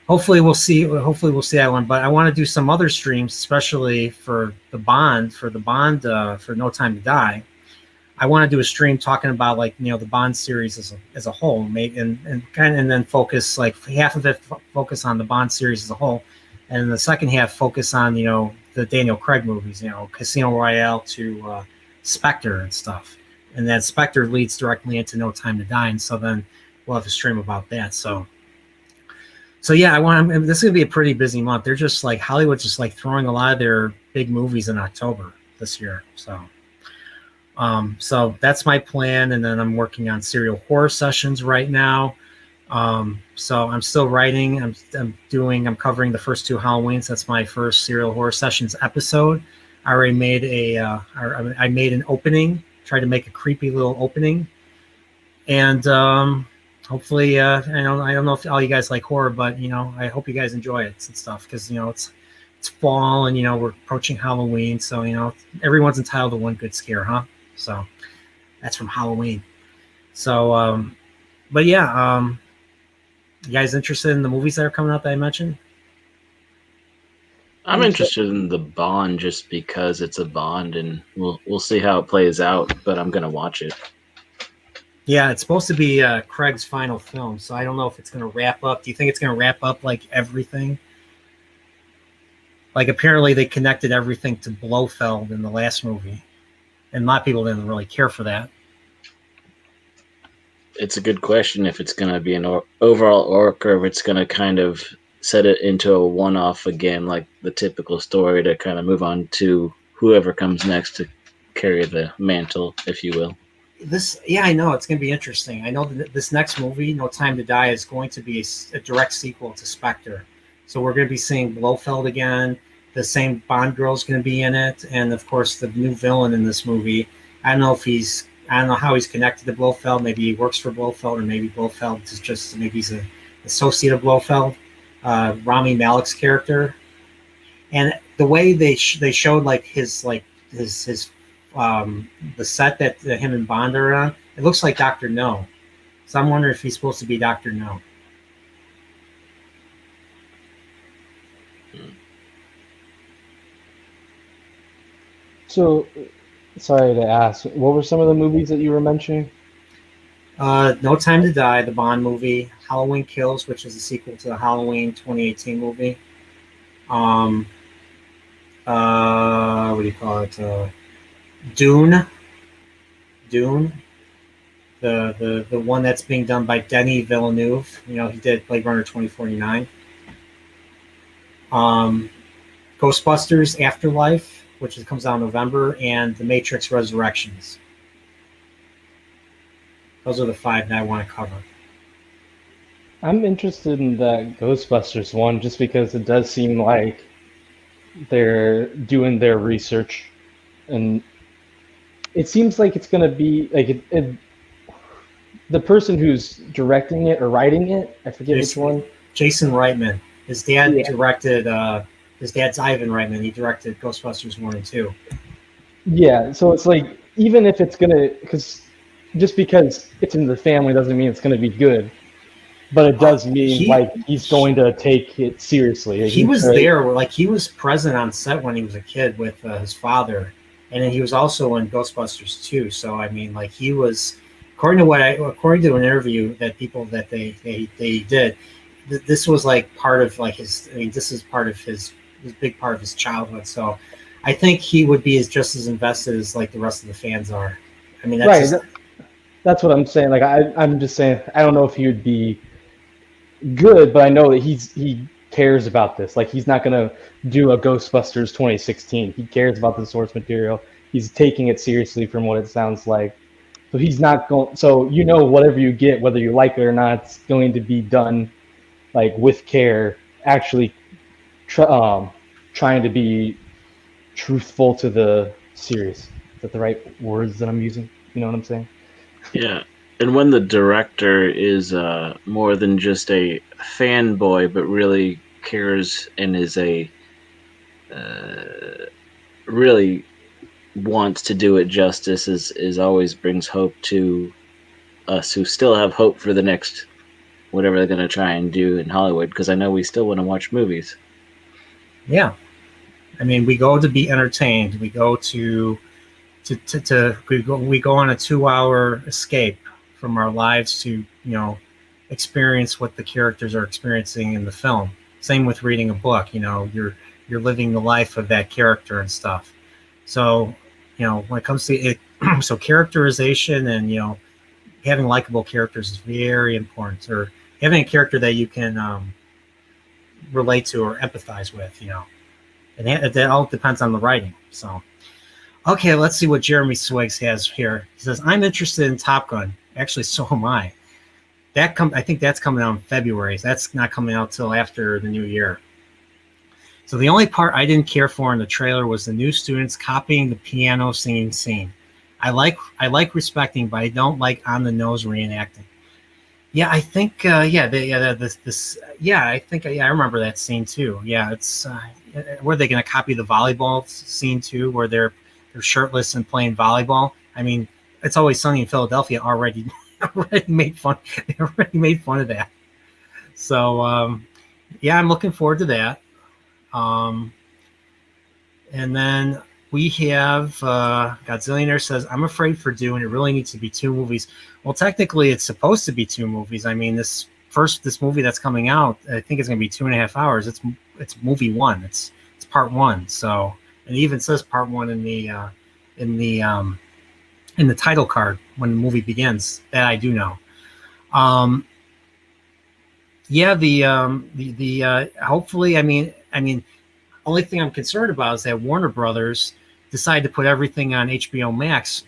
hopefully we'll see that one. But I want to do some other streams, especially for the Bond, for No Time to Die. I want to do a stream talking about the Bond series as a whole, maybe, and then focus half of it focus on the Bond series as a whole, and the second half focus on the Daniel Craig movies, Casino Royale to Spectre and stuff, and that Spectre leads directly into No Time to Die, and so then we'll have a stream about that. So yeah, this is gonna be a pretty busy month. They're just Hollywood's just throwing a lot of their big movies in October this year. So that's my plan, and then I'm working on serial horror sessions right now. So I'm still writing. I'm covering the first 2 Halloweens. That's my first serial horror sessions episode. I already made I made an opening. Tried to make a creepy little opening, And hopefully, I don't know if all you guys like horror, but I hope you guys enjoy it and stuff because it's fall and we're approaching Halloween, so everyone's entitled to one good scare, huh? So that's from Halloween. So, but yeah, you guys interested in the movies that are coming out that I mentioned? I'm interested in the Bond just because it's a Bond, and we'll see how it plays out. But I'm gonna watch it. Yeah, it's supposed to be Craig's final film, so I don't know if it's going to wrap up. Do you think it's going to wrap up like everything? Like apparently they connected everything to Blofeld in the last movie, and a lot of people didn't really care for that. It's a good question if it's going to be an overall arc or if it's going to kind of set it into a one-off again, like the typical story, to kind of move on to whoever comes next to carry the mantle, if you will. I know it's going to be interesting. I know that this next movie, No Time to Die, is going to be a direct sequel to Spectre. So we're going to be seeing Blofeld again. The same Bond girl is going to be in it, and of course the new villain in this movie. I don't know how he's connected to Blofeld. Maybe he works for Blofeld, or maybe Blofeld is just maybe he's an associate of Blofeld. Rami Malek's character, and the way they showed his the set that him and Bond are on, it looks like Dr. No. So I'm wondering if he's supposed to be Dr. No. So, sorry to ask, what were some of the movies that you were mentioning? No Time to Die, the Bond movie. Halloween Kills, which is a sequel to the Halloween 2018 movie. What do you call it? Dune, the one that's being done by Denis Villeneuve. He did Blade Runner 2049. Ghostbusters Afterlife, which comes out in November, and The Matrix Resurrections. Those are the 5 that I want to cover. I'm interested in that Ghostbusters one just because it does seem like they're doing their research, and it seems like it's going to be like the person who's directing it or writing it, I forget which one. Jason Reitman. His dad directed. His dad's Ivan Reitman. He directed Ghostbusters 1 and 2. Yeah, so it's like even if it's gonna, just because it's in the family doesn't mean it's gonna be good. But it does mean he's going to take it seriously. He was there, he was present on set when he was a kid with his father, and then he was also in Ghostbusters 2. So I mean, he was, according to an interview that they did, this was part of his. I mean, this is part of his big part of his childhood. So I think he would be just as invested as the rest of the fans are. I mean, that's what I'm saying. I'm just saying I don't know if he would be good, but I know that he cares about this. He's not gonna do a Ghostbusters 2016. He cares about the source material. He's taking it seriously from what it sounds like. So he's not going. So whatever you get, whether you like it or not, it's going to be done with care. Actually, trying to be truthful to the series. Is that the right words that I'm using? You know what I'm saying? Yeah. And when the director is more than just a fanboy, but really cares and is really wants to do it justice, is always brings hope to us who still have hope for the next whatever they're going to try and do in Hollywood, because I know we still want to watch movies. Yeah. I mean, we go to be entertained. We go we go on a 2-hour escape from our lives to experience what the characters are experiencing in the film. Same with reading a book. You're living the life of that character and stuff. So when it comes to it, so characterization and having likable characters is very important, or having a character that you can relate to or empathize with. And that all depends on the writing. So okay, let's see what Jeremy Swigs has here. He says, I'm interested in Top Gun. Actually, so am I. I think that's coming out in February. That's not coming out till after the new year. So the only part I didn't care for in the trailer was the new students copying the piano singing scene. I like respecting, but I don't like on the nose reenacting. Yeah, I think I think I remember that scene too. Yeah, it's were they going to copy the volleyball scene too, where they're shirtless and playing volleyball? I mean, It's Always Sunny in Philadelphia already already made fun. They already made fun of that. So yeah, I'm looking forward to that. And then we have Godzillionaire says, I'm afraid for Dune, it really needs to be 2 movies. Well, technically, it's supposed to be 2 movies. I mean, this movie that's coming out, I think it's going to be 2.5 hours. It's movie 1. It's part 1. So, and it even says part 1 in the title card when the movie begins. That I do know. Hopefully, I mean, only thing I'm concerned about is that Warner Brothers decided to put everything on HBO Max,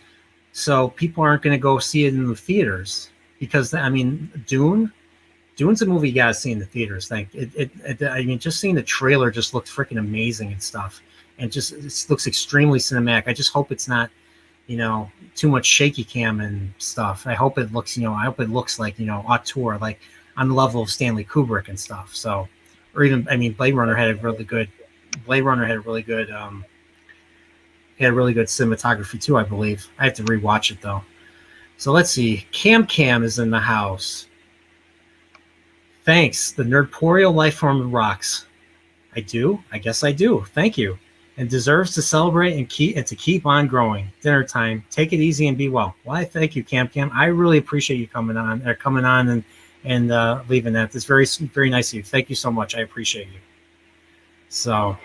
so people aren't going to go see it in the theaters. Because I mean, Dune's a movie you got to see in the theaters. I mean, just seeing the trailer just looked freaking amazing and stuff, and it looks extremely cinematic. I just hope it's not, too much shaky cam and stuff. I hope it looks like, auteur, like on the level of Stanley Kubrick and stuff. So, or even, I mean, Blade Runner had a really good cinematography too, I believe. I have to rewatch it though. So let's see. Cam is in the house. Thanks. The Nerdporeal Lifeform rocks. I do. I guess I do. Thank you. And deserves to celebrate and to keep on growing. Dinner time. Take it easy and be well. Why? Thank you, Cam. I really appreciate you coming on and leaving that. It's very, very nice of you. Thank you so much. I appreciate you. So,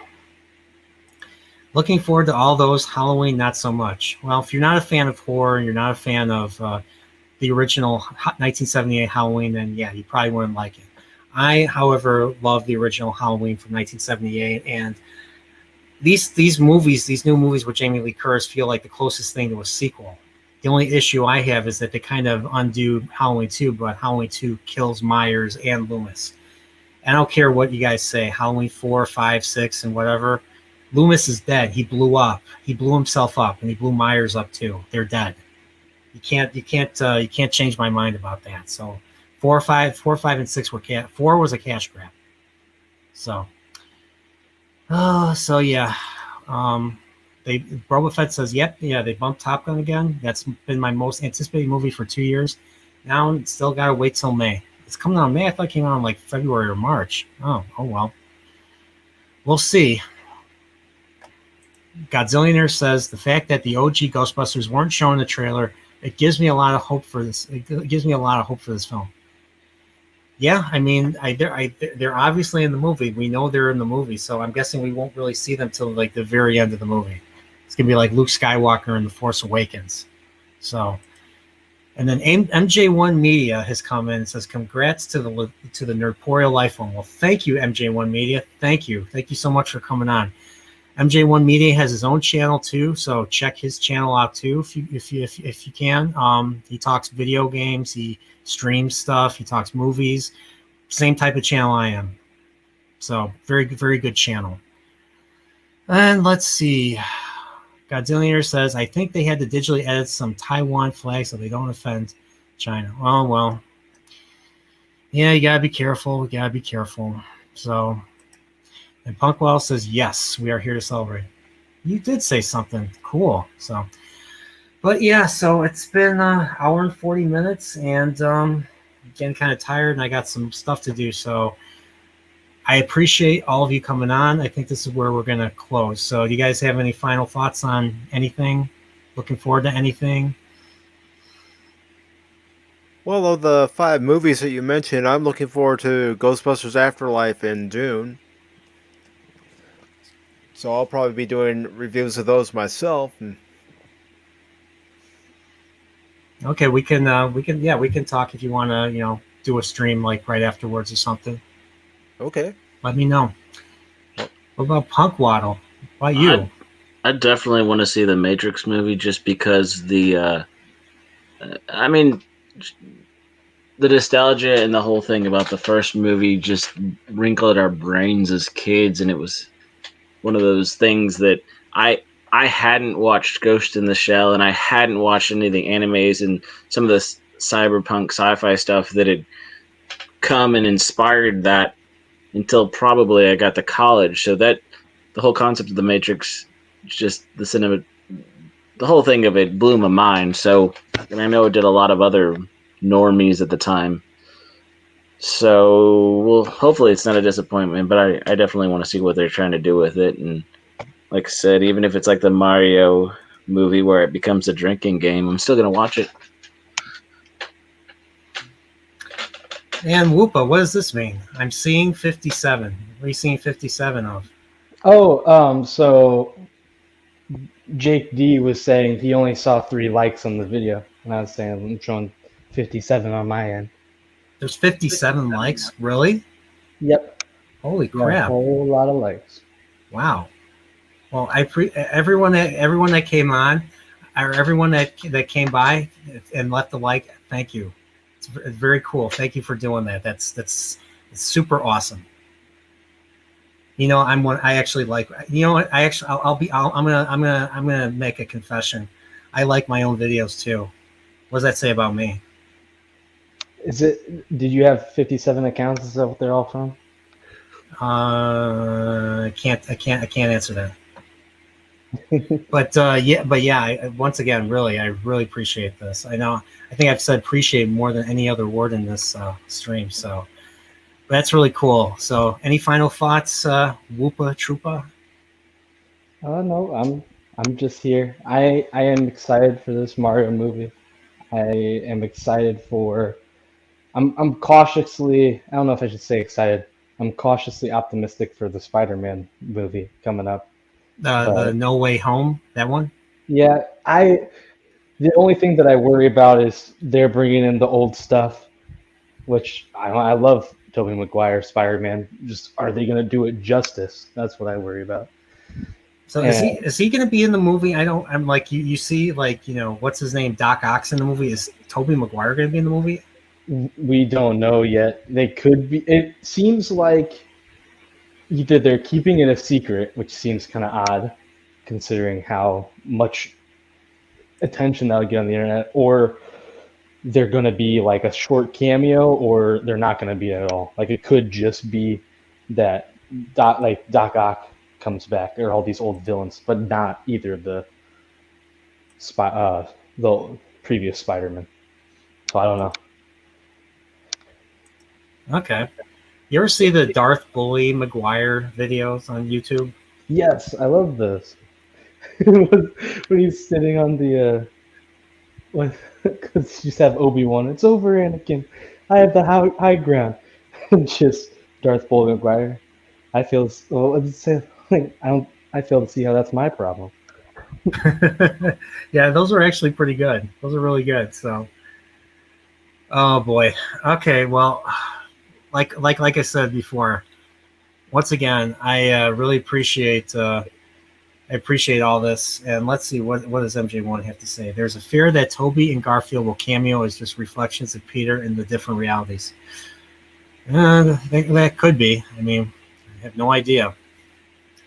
looking forward to all those. Halloween, not so much. Well, if you're not a fan of horror and you're not a fan of the original 1978 Halloween, then yeah, you probably wouldn't like it. I, however, love the original Halloween from 1978, and these new movies with Jamie Lee Curtis feel like the closest thing to a sequel. The only issue I have is that they kind of undo Halloween 2, but Halloween 2 kills Myers and Loomis. I don't care what you guys say, Halloween 4, 5, 6, and whatever. Loomis is dead. He blew up. He blew himself up, and he blew Myers up too. They're dead. You can't change my mind about that. So 4, 5, and 6 were 4 was a cash grab. So, yeah. Boba Fett says, yep, yeah, they bumped Top Gun again. That's been my most anticipated movie for 2 years. Now it's still gotta wait till May. It's coming out in May. I thought it came out in like February or March. Oh well. We'll see. Godzillionaire says the fact that the OG Ghostbusters weren't shown in the trailer, it gives me a lot of hope for this. It gives me a lot of hope for this film. Yeah, I mean, they're obviously in the movie. We know they're in the movie, so I'm guessing we won't really see them till like the very end of the movie. It's gonna be like Luke Skywalker in The Force Awakens. So, and then MJ1 Media has come in and says, "Congrats to the Nerdporeal Lifeform." Well, thank you, MJ1 Media. Thank you so much for coming on. MJ1 Media has his own channel too, so check his channel out too if you can. He talks video games, he streams stuff, he talks movies. Same type of channel I am. So very, very good channel. And let's see. Godzillionaire says, I think they had to digitally edit some Taiwan flags so they don't offend China. Well. Yeah, you gotta be careful. So, and Punkwell says, yes, we are here to celebrate. You did say something cool. So, but yeah, so it's been an hour and 40 minutes, and getting kind of tired, and I got some stuff to do. So I appreciate all of you coming on. I think this is where we're going to close. So do you guys have any final thoughts on anything? Looking forward to anything? Well, of the 5 movies that you mentioned, I'm looking forward to Ghostbusters Afterlife in June. So I'll probably be doing reviews of those myself. Okay, we can talk if you want to, do a stream like right afterwards or something. Okay. Let me know. What about Punk Waddle? What about you? I definitely want to see the Matrix movie just because the nostalgia and the whole thing about the first movie just wrinkled our brains as kids, and it was one of those things that I I hadn't watched Ghost in the Shell, and I hadn't watched any of the animes and some of the cyberpunk sci-fi stuff that had come and inspired that until probably I got to college. So that the whole concept of the Matrix, just the cinema, the whole thing of it blew my mind. So, and I know it did a lot of other normies at the time. So, well, hopefully it's not a disappointment, but I definitely want to see what they're trying to do with it. And like I said, even if it's like the Mario movie where it becomes a drinking game, I'm still going to watch it. And Whoopa, what does this mean? I'm seeing 57. What are you seeing 57 of? Oh, so Jake D was saying he only saw 3 likes on the video, and I was saying I'm showing 57 on my end. There's 57 likes? Really? Yep. Holy Got a crap. whole lot of likes. Wow. Well, everyone that came on, or everyone that came by and left a like, thank you. It's very cool. Thank you for doing that. That's super awesome. You know, I actually like. You know what? I'm gonna make a confession. I like my own videos too. What does that say about me? Did you have 57 accounts? Is that what they're all from? I can't answer that. But yeah. Once again, I really appreciate this. I think I've said appreciate more than any other word in this stream. So that's really cool. So any final thoughts, Whoopa Troopa? No, I'm just here. I am excited for this Mario movie. I am excited for. I'm cautiously. I don't know if I should say excited. I'm cautiously optimistic for the Spider-Man movie coming up. The No Way Home, that one. Yeah, the only thing that I worry about is they're bringing in the old stuff, which I love Tobey Maguire Spider-Man. Just are they going to do it justice? That's what I worry about. So is he going to be in the movie? I'm like you see, like, you know, what's his name, Doc Ock in the movie. Is Tobey Maguire going to be in the movie? We don't know yet. They could be. It seems like either they're keeping it a secret, which seems kind of odd, considering how much attention that'll get on the internet, or they're going to be like a short cameo, or they're not going to be at all. Like, it could just be that Doc Ock comes back, or all these old villains, but not either of the previous Spider-Man. So I don't know. Okay. You ever see the Darth Bully Maguire videos on YouTube? Yes, I love this. When he's sitting on the because you just have Obi-Wan. It's over, Anakin. I have the high ground. And just Darth Bully Maguire. I fail to see how that's my problem. Yeah, those are actually pretty good. Those are really good. So, oh boy. Okay, well, like I said before, once again, I really appreciate all this. And let's see, what does MJ1 have to say? There's a fear that Toby and Garfield will cameo as just reflections of Peter in the different realities. That could be. I mean, I have no idea.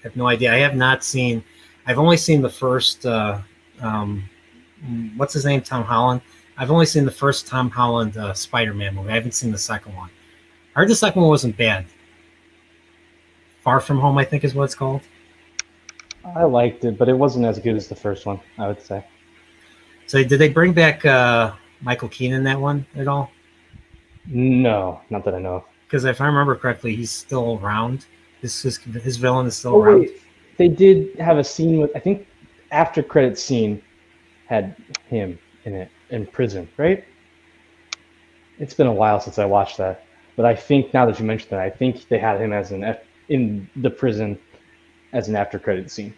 I've only seen the first, what's his name, Tom Holland. I've only seen the first Tom Holland Spider-Man movie. I haven't seen the second one. I heard the second one wasn't bad. Far From Home, I think is what it's called. I liked it, but it wasn't as good as the first one, I would say. So did they bring back Michael Keaton in that one at all? No, not that I know of. Because if I remember correctly, he's still around. His villain is still around. Wait. They did have a scene with, I think, after credits scene had him in it in prison, right? It's been a while since I watched that, but I think now that you mentioned that, I think they had him as in the prison as an after credit scene.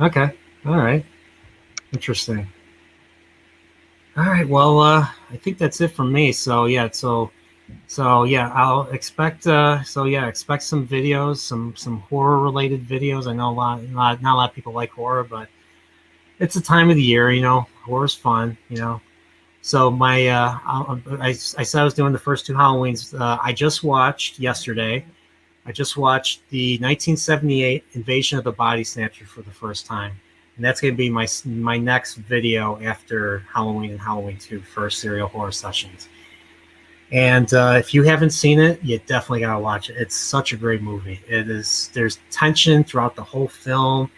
Okay, all right, interesting. All right, well, I think that's it from me. So yeah, I'll expect expect some videos, some horror related videos. I know not a lot of people like horror, but it's a time of the year, you know. Horror's fun, you know. So I said I was doing the first 2 Halloweens. I just watched yesterday. I just watched the 1978 Invasion of the Body Snatchers for the first time. and that's going to be my next video after Halloween and Halloween 2 for serial horror sessions. And if you haven't seen it, you definitely got to watch it. It's such a great movie. There's tension throughout the whole film.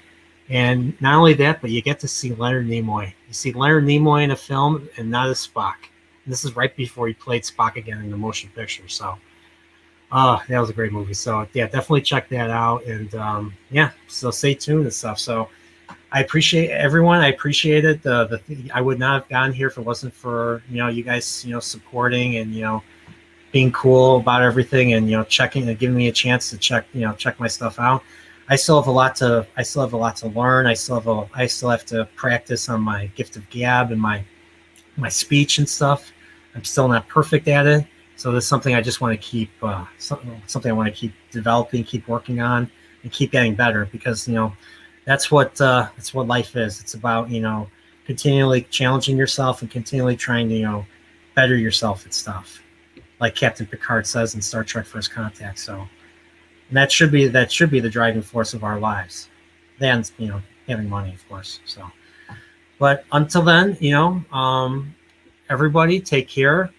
And not only that, but you get to see Leonard Nimoy. You see Leonard Nimoy in a film and not as Spock. And this is right before he played Spock again in the motion picture. So that was a great movie. So yeah, definitely check that out. And yeah, so stay tuned and stuff. So I appreciate everyone. I appreciate it. I would not have gotten here if it wasn't for you guys supporting and being cool about everything and checking and giving me a chance to check my stuff out. I still have a lot to learn. I still have to practice on my gift of gab and my speech and stuff. I'm still not perfect at it. So that's something I just want to keep something I want to keep developing, keep working on, and keep getting better because that's what life is. It's about continually challenging yourself and continually trying to better yourself at stuff, like Captain Picard says in Star Trek: First Contact. So and that should be the driving force of our lives. Then having money, of course. So, but until then, everybody take care.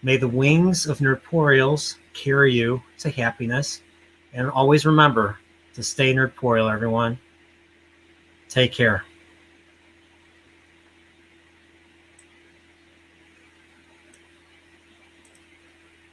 May the wings of Nerdporeals carry you to happiness, and always remember to stay Nerdporeal, everyone. Take care.